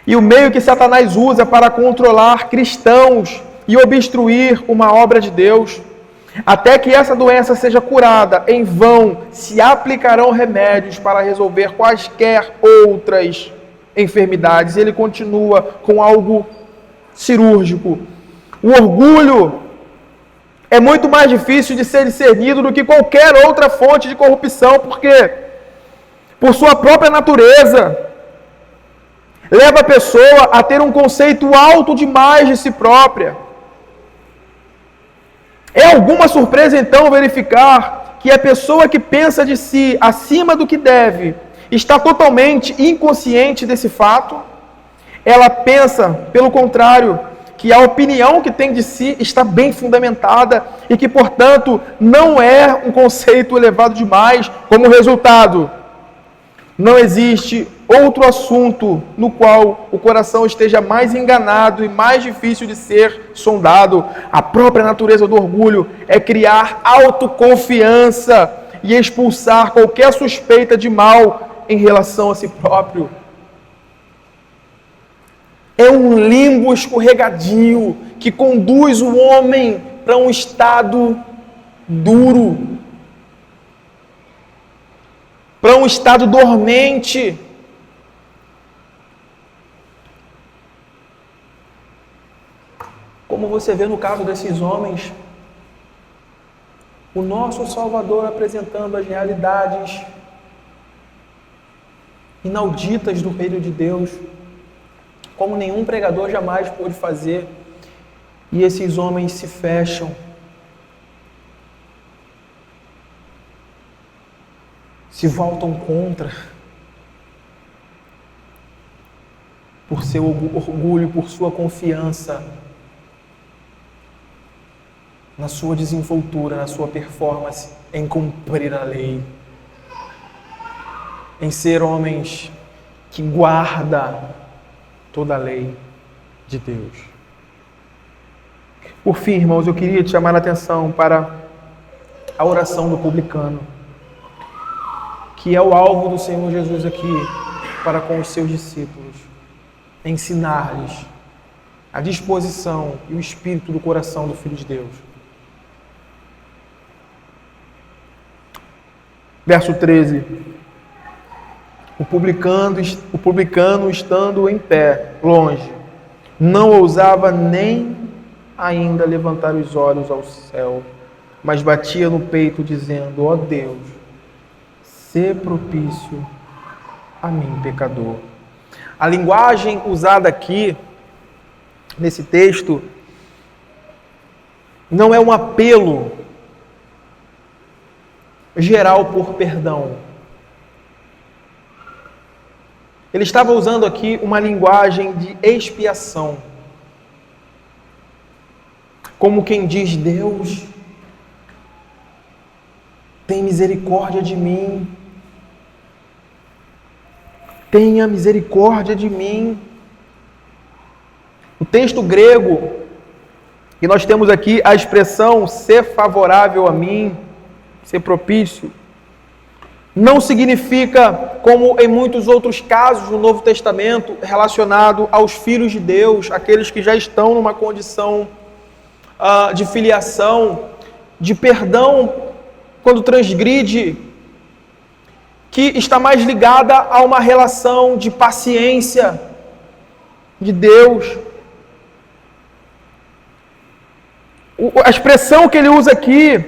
E o meio que Satanás usa para controlar cristãos e obstruir uma obra de Deus. Até que essa doença seja curada, em vão se aplicarão remédios para resolver quaisquer outras enfermidades. Ele continua com algo cirúrgico. O orgulho é muito mais difícil de ser discernido do que qualquer outra fonte de corrupção, porque, por sua própria natureza, leva a pessoa a ter um conceito alto demais de si própria. É alguma surpresa, então, verificar que a pessoa que pensa de si acima do que deve está totalmente inconsciente desse fato? Ela pensa, pelo contrário, que a opinião que tem de si está bem fundamentada e que, portanto, não é um conceito elevado demais. Como resultado, não existe outro assunto no qual o coração esteja mais enganado e mais difícil de ser sondado. A própria natureza do orgulho é criar autoconfiança e expulsar qualquer suspeita de mal em relação a si próprio. É um limbo escorregadio que conduz o homem para um estado duro. para um estado dormente. Como você vê no caso desses homens, o nosso Salvador apresentando as realidades inauditas do reino de Deus, como nenhum pregador jamais pôde fazer, e esses homens se fecham, se voltam contra, por seu orgulho, por sua confiança na sua desenvoltura, na sua performance em cumprir a lei, em ser homens que guardam toda a lei de Deus. Por fim, irmãos, eu queria te chamar a atenção para a oração do publicano, que é o alvo do Senhor Jesus aqui para com os seus discípulos, ensinar-lhes a disposição e o espírito do coração do Filho de Deus. Verso 13. O publicano, estando em pé, longe, não ousava nem ainda levantar os olhos ao céu, mas batia no peito, dizendo: ó Deus, sê propício a mim, pecador. A linguagem usada aqui, nesse texto, não é um apelo geral por perdão. Ele estava usando aqui uma linguagem de expiação. Como quem diz: Deus, tem misericórdia de mim. Tenha misericórdia de mim. O texto grego, que nós temos aqui a expressão ser favorável a mim, ser propício, não significa, como em muitos outros casos no Novo Testamento, relacionado aos filhos de Deus, aqueles que já estão numa condição de filiação, de perdão quando transgride, que está mais ligada a uma relação de paciência de Deus. A expressão que ele usa aqui,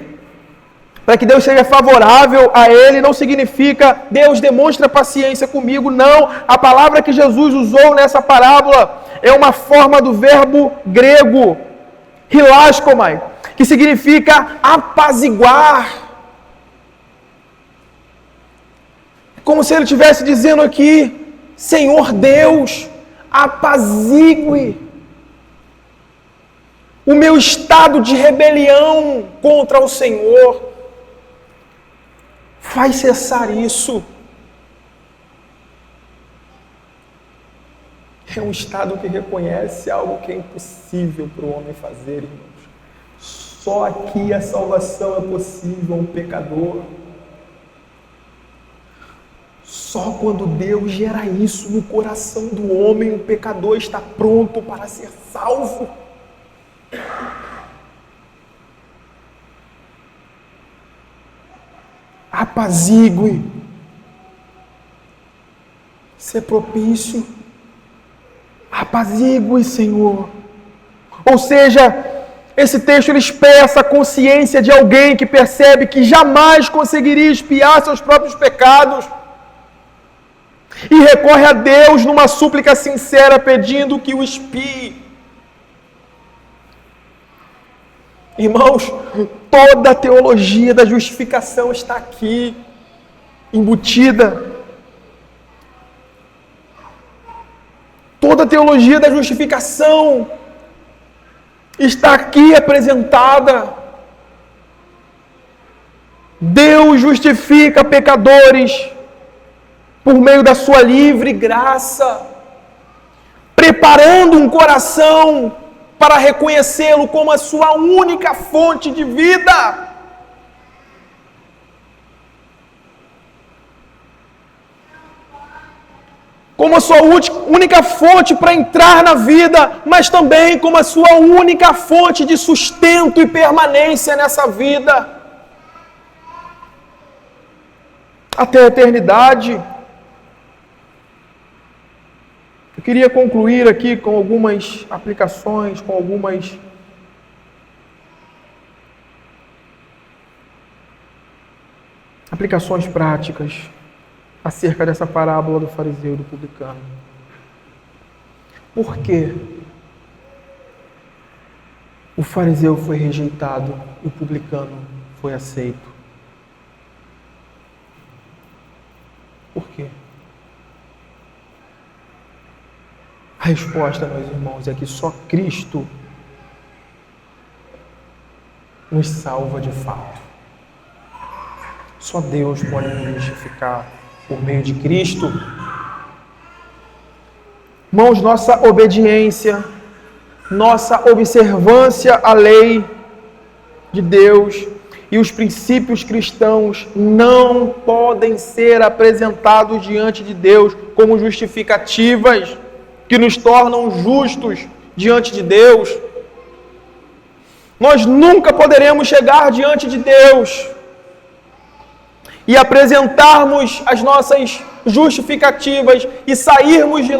para que Deus seja favorável a ele, não significa Deus demonstra paciência comigo, não. A palavra que Jesus usou nessa parábola é uma forma do verbo grego, hilaskomai, que significa apaziguar. Como se ele estivesse dizendo aqui: Senhor Deus, apazigue o meu estado de rebelião contra o Senhor. Faz cessar isso. É um estado que reconhece algo que é impossível para o homem fazer, irmãos. Só aqui a salvação é possível a um pecador. Só quando Deus gera isso no coração do homem, o pecador está pronto para ser salvo. Apazigue, ser propício, apazigue, Senhor. Ou seja, esse texto ele expressa a consciência de alguém que percebe que jamais conseguiria expiar seus próprios pecados e recorre a Deus numa súplica sincera, pedindo que o expie. Irmãos, toda a teologia da justificação está aqui, embutida. Toda a teologia da justificação está aqui apresentada. Deus justifica pecadores por meio da sua livre graça, preparando um coração para reconhecê-lo como a sua única fonte de vida. Como a sua única fonte para entrar na vida, mas também como a sua única fonte de sustento e permanência nessa vida. até a eternidade. Eu queria concluir aqui com algumas aplicações, com algumas aplicações práticas acerca dessa parábola do fariseu e do publicano. Por que o fariseu foi rejeitado e o publicano foi aceito? Por quê? A resposta, meus irmãos, é que só Cristo nos salva de fato. Só Deus pode nos justificar por meio de Cristo. Irmãos, nossa obediência, nossa observância à lei de Deus e os princípios cristãos não podem ser apresentados diante de Deus como justificativas que nos tornam justos diante de Deus. Nós nunca poderemos chegar diante de Deus e apresentarmos as nossas justificativas e sairmos de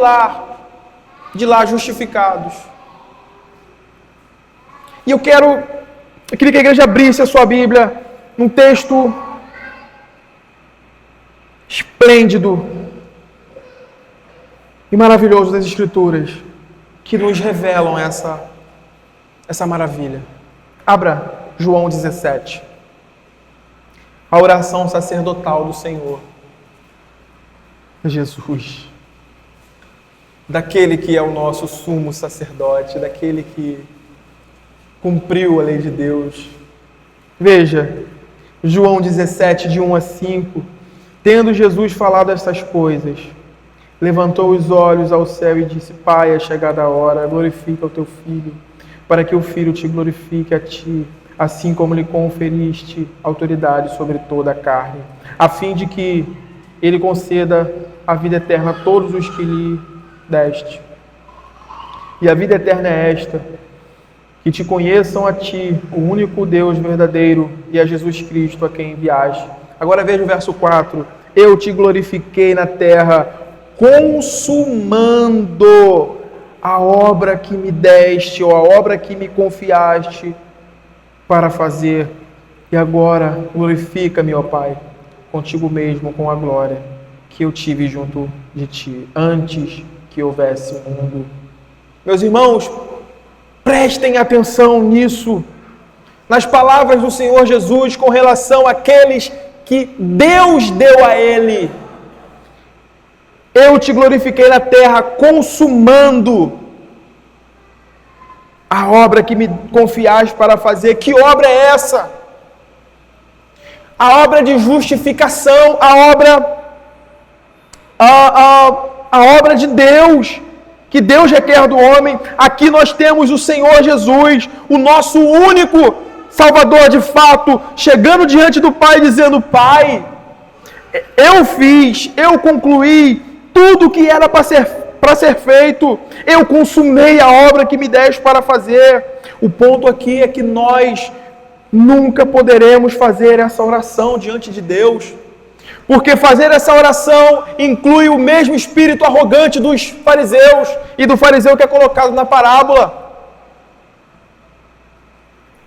lá justificados. E eu queria que a igreja abrisse a sua Bíblia num texto esplêndido e maravilhoso das Escrituras, que nos revelam essa maravilha. Abra João 17. A oração sacerdotal do Senhor Jesus. Daquele que é o nosso sumo sacerdote, daquele que cumpriu a lei de Deus. Veja, João 17, de 1 a 5. Tendo Jesus falado estas coisas, levantou os olhos ao céu e disse: Pai, é chegada a hora, glorifica o teu Filho, para que o Filho te glorifique a ti, assim como lhe conferiste autoridade sobre toda a carne, a fim de que ele conceda a vida eterna a todos os que lhe deste. E a vida eterna é esta: que te conheçam a ti, o único Deus verdadeiro, e a Jesus Cristo, a quem enviaste. Agora veja o verso 4. Eu te glorifiquei na terra, consumando a obra que me deste, ou a obra que me confiaste para fazer. E agora glorifica-me, ó Pai, contigo mesmo, com a glória que eu tive junto de ti, antes que houvesse mundo. Meus irmãos, prestem atenção nisso, nas palavras do Senhor Jesus com relação àqueles que Deus deu a Ele. Eu te glorifiquei na terra, consumando a obra que me confiaste para fazer. Que obra é essa? A obra de justificação, a obra de Deus, que Deus requer do homem. Aqui nós temos o Senhor Jesus, o nosso único Salvador de fato, chegando diante do Pai dizendo: Pai, eu fiz, eu concluí tudo que era para ser feito, eu consumei a obra que me deste para fazer. O ponto aqui é que nós nunca poderemos fazer essa oração diante de Deus, porque fazer essa oração inclui o mesmo espírito arrogante dos fariseus e do fariseu que é colocado na parábola.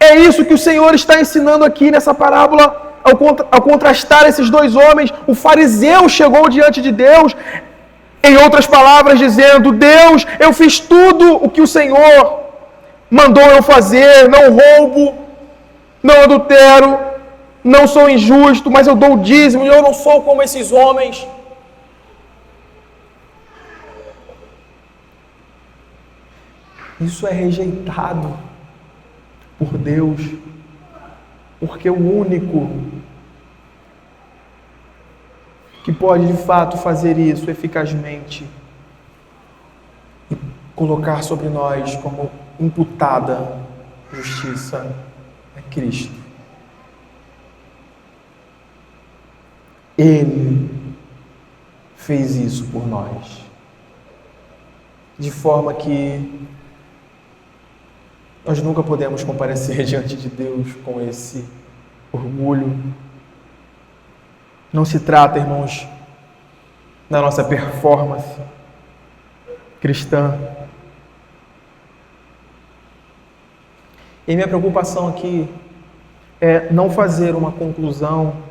É isso que o Senhor está ensinando aqui nessa parábola, ao contrastar esses dois homens. O fariseu chegou diante de Deus, em outras palavras, dizendo: Deus, eu fiz tudo o que o Senhor mandou eu fazer, não roubo, não adultero, não sou injusto, mas eu dou o dízimo e eu não sou como esses homens. Isso é rejeitado por Deus, porque o único que pode de fato fazer isso eficazmente e colocar sobre nós como imputada justiça é Cristo. Ele fez isso por nós, de forma que nós nunca podemos comparecer diante de Deus com esse orgulho, Não se trata, irmãos, da nossa performance cristã. E minha preocupação aqui é não fazer uma conclusão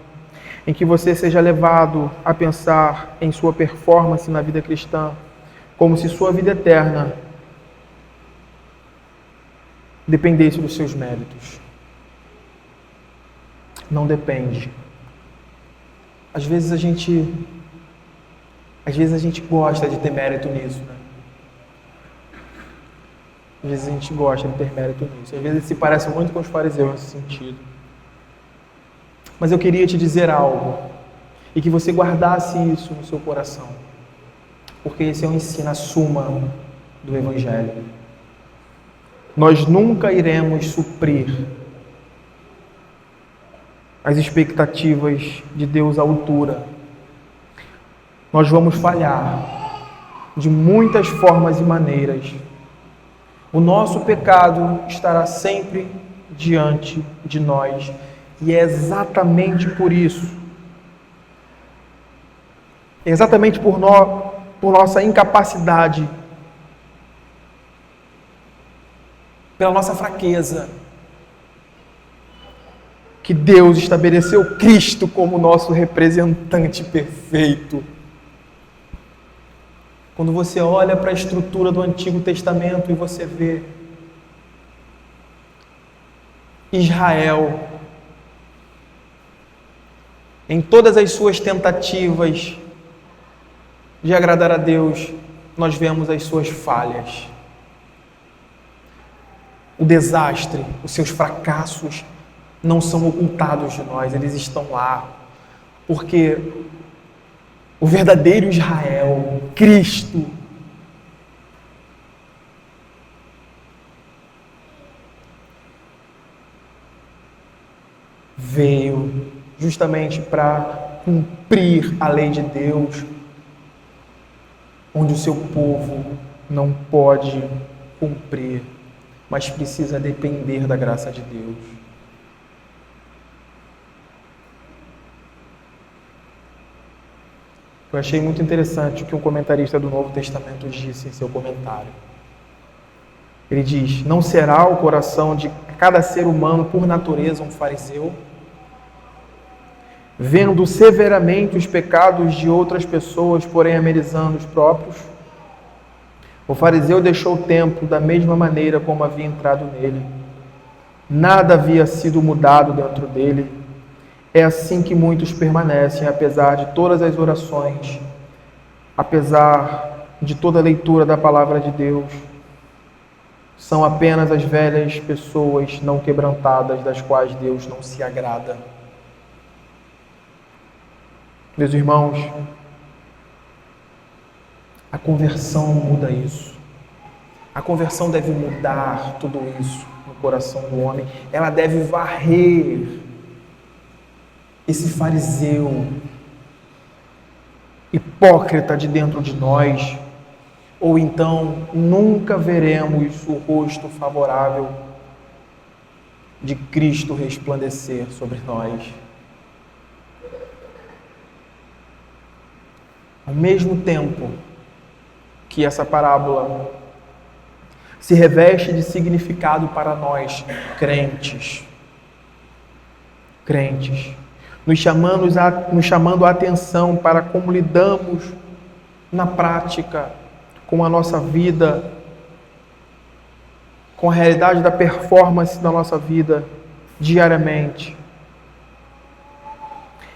em que você seja levado a pensar em sua performance na vida cristã, como se sua vida eterna dependesse dos seus méritos. Não depende. Às vezes a gente gosta de ter mérito nisso, né? Às vezes a gente gosta de ter mérito nisso. Às vezes se parece muito com os fariseus nesse sentido. Mas eu queria te dizer algo, e que você guardasse isso no seu coração, porque esse é o ensino, a suma do Evangelho. Nós nunca iremos suprir as expectativas de Deus à altura. Nós vamos falhar de muitas formas e maneiras. O nosso pecado estará sempre diante de nós. E é exatamente por isso, exatamente por nossa incapacidade, pela nossa fraqueza, que Deus estabeleceu Cristo como nosso representante perfeito. Quando você olha para a estrutura do Antigo Testamento e você vê Israel, em todas as suas tentativas de agradar a Deus, nós vemos as suas falhas. O desastre, os seus fracassos não são ocultados de nós, eles estão lá. Porque o verdadeiro Israel, Cristo, veio justamente para cumprir a lei de Deus, onde o seu povo não pode cumprir, mas precisa depender da graça de Deus. Eu achei muito interessante o que um comentarista do Novo Testamento disse em seu comentário. Ele diz: não será o coração de cada ser humano por natureza um fariseu? Vendo severamente os pecados de outras pessoas, porém amenizando os próprios? O fariseu deixou o templo da mesma maneira como havia entrado nele. Nada havia sido mudado dentro dele. É assim que muitos permanecem, apesar de todas as orações, apesar de toda a leitura da palavra de Deus. São apenas as velhas pessoas não quebrantadas, das quais Deus não se agrada. Meus irmãos, a conversão muda isso. A conversão deve mudar tudo isso no coração do homem. Ela deve varrer esse fariseu hipócrita de dentro de nós, ou então nunca veremos o rosto favorável de Cristo resplandecer sobre nós. Ao mesmo tempo que essa parábola se reveste de significado para nós, crentes, nos chamando a atenção para como lidamos na prática com a nossa vida, com a realidade da performance da nossa vida diariamente.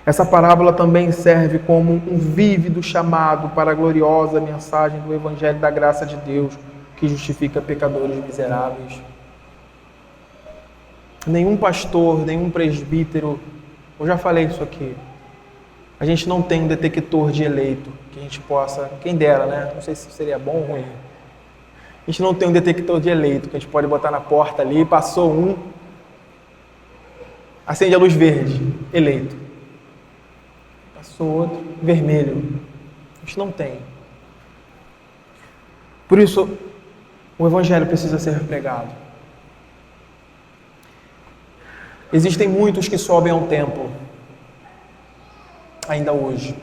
Essa parábola também serve como um vívido chamado para a gloriosa mensagem do Evangelho da graça de Deus, que justifica pecadores miseráveis. Nenhum pastor, nenhum presbítero, eu já falei isso aqui, a gente não tem um detector de eleito, que a gente possa, quem dera, né? Não sei se seria bom ou ruim. A gente não tem um detector de eleito, que a gente pode botar na porta ali, passou um, acende a luz verde, eleito. Passou outro, vermelho. A gente não tem. Por isso, o Evangelho precisa ser pregado. Existem muitos que sobem ao templo. ainda hoje,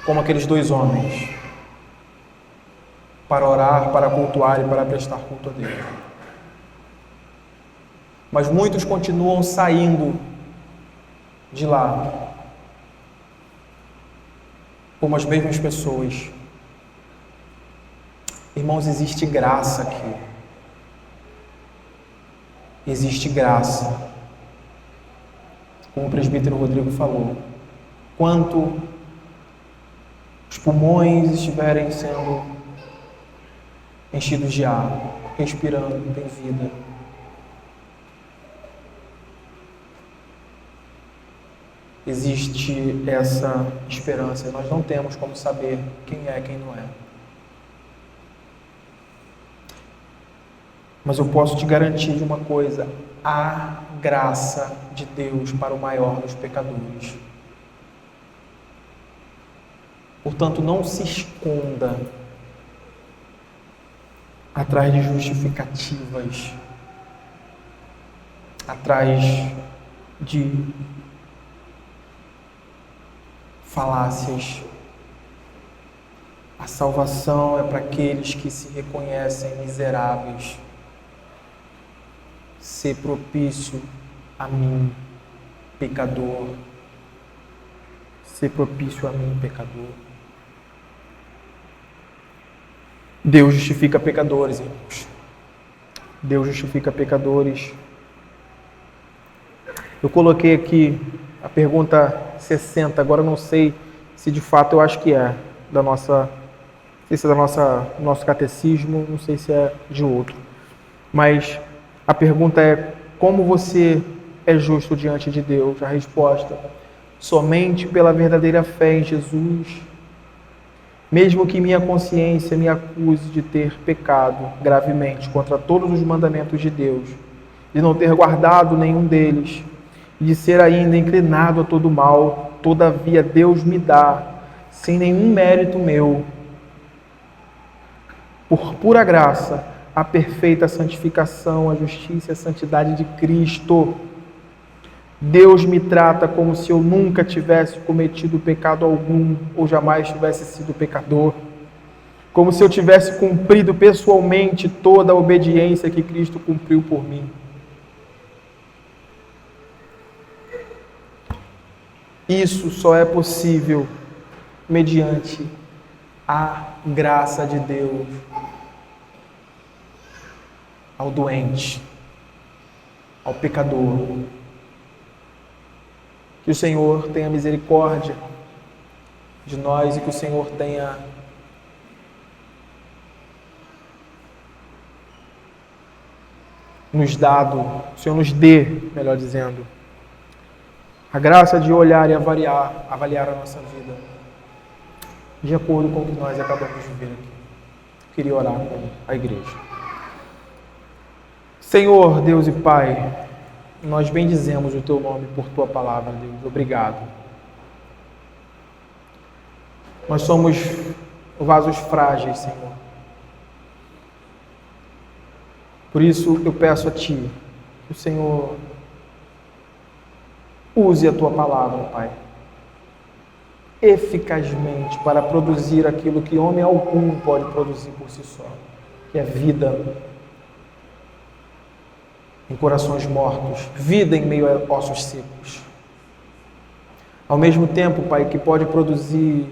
como aqueles 2 homens, para orar, para cultuar e para prestar culto a Deus. Mas muitos continuam saindo de lá, como as mesmas pessoas. Irmãos, existe graça aqui. Existe graça. Como o presbítero Rodrigo falou, quanto os pulmões estiverem sendo enchidos de ar, respirando, tem vida. Existe essa esperança. Nós não temos como saber quem é, quem não é. Mas eu posso te garantir de uma coisa: há graça de Deus para o maior dos pecadores. Portanto, não se esconda atrás de justificativas, atrás de falácias. A salvação é para aqueles que se reconhecem miseráveis. Ser propício a mim, pecador. Ser propício a mim, pecador. Deus justifica pecadores, irmãos. Deus justifica pecadores. Eu coloquei aqui a pergunta 60, agora eu não sei se de fato eu acho que é da nossa, não sei se é da nosso catecismo, não sei se é de outro. Mas a pergunta é: como você é justo diante de Deus? A resposta: somente pela verdadeira fé em Jesus. Mesmo que minha consciência me acuse de ter pecado gravemente contra todos os mandamentos de Deus, de não ter guardado nenhum deles, e de ser ainda inclinado a todo mal, todavia Deus me dá, sem nenhum mérito meu, por pura graça, a perfeita santificação, a justiça e a santidade de Cristo. Deus me trata como se eu nunca tivesse cometido pecado algum ou jamais tivesse sido pecador. Como se eu tivesse cumprido pessoalmente toda a obediência que Cristo cumpriu por mim. Isso só é possível mediante a graça de Deus ao doente, ao pecador. Que o Senhor tenha misericórdia de nós e que o Senhor tenha nos dado, o Senhor nos dê, melhor dizendo, a graça de olhar e avaliar a nossa vida de acordo com o que nós acabamos de ver aqui. Eu queria orar com a igreja. Senhor, Deus e Pai, nós bendizemos o Teu nome por Tua palavra, Deus. Obrigado. Nós somos vasos frágeis, Senhor. Por isso eu peço a Ti que o Senhor use a Tua palavra, Pai, eficazmente para produzir aquilo que homem algum pode produzir por si só, que é vida em corações mortos, vida em meio a ossos secos. Ao mesmo tempo, Pai, que pode produzir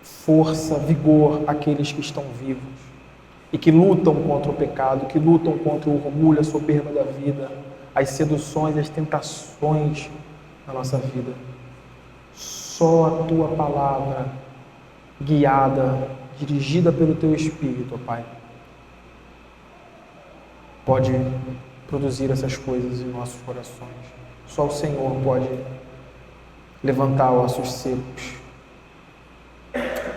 força, vigor àqueles que estão vivos e que lutam contra o pecado, que lutam contra o orgulho, a soberba da vida, as seduções, as tentações da nossa vida. Só a Tua palavra, guiada, dirigida pelo Teu Espírito, Pai, pode produzir essas coisas em nossos corações. Só o Senhor pode levantar ossos secos.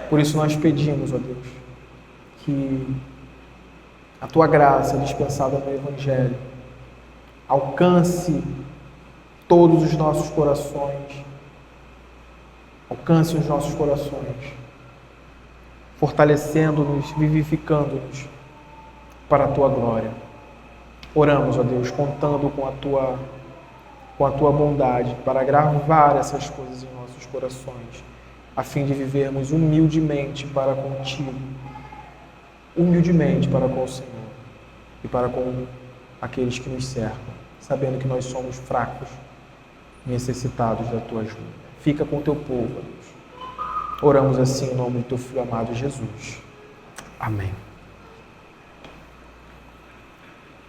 Por isso nós pedimos, ó Deus, que a Tua graça dispensada no Evangelho alcance todos os nossos corações, alcance os nossos corações, fortalecendo-nos, vivificando-nos para a Tua glória. Oramos, ó Deus, contando com a Tua com a tua bondade, para gravar essas coisas em nossos corações, a fim de vivermos humildemente para contigo, humildemente para com o Senhor e para com aqueles que nos cercam, sabendo que nós somos fracos, necessitados da tua ajuda. Fica com o teu povo, Deus. Oramos assim em nome do teu Filho amado Jesus. Amém.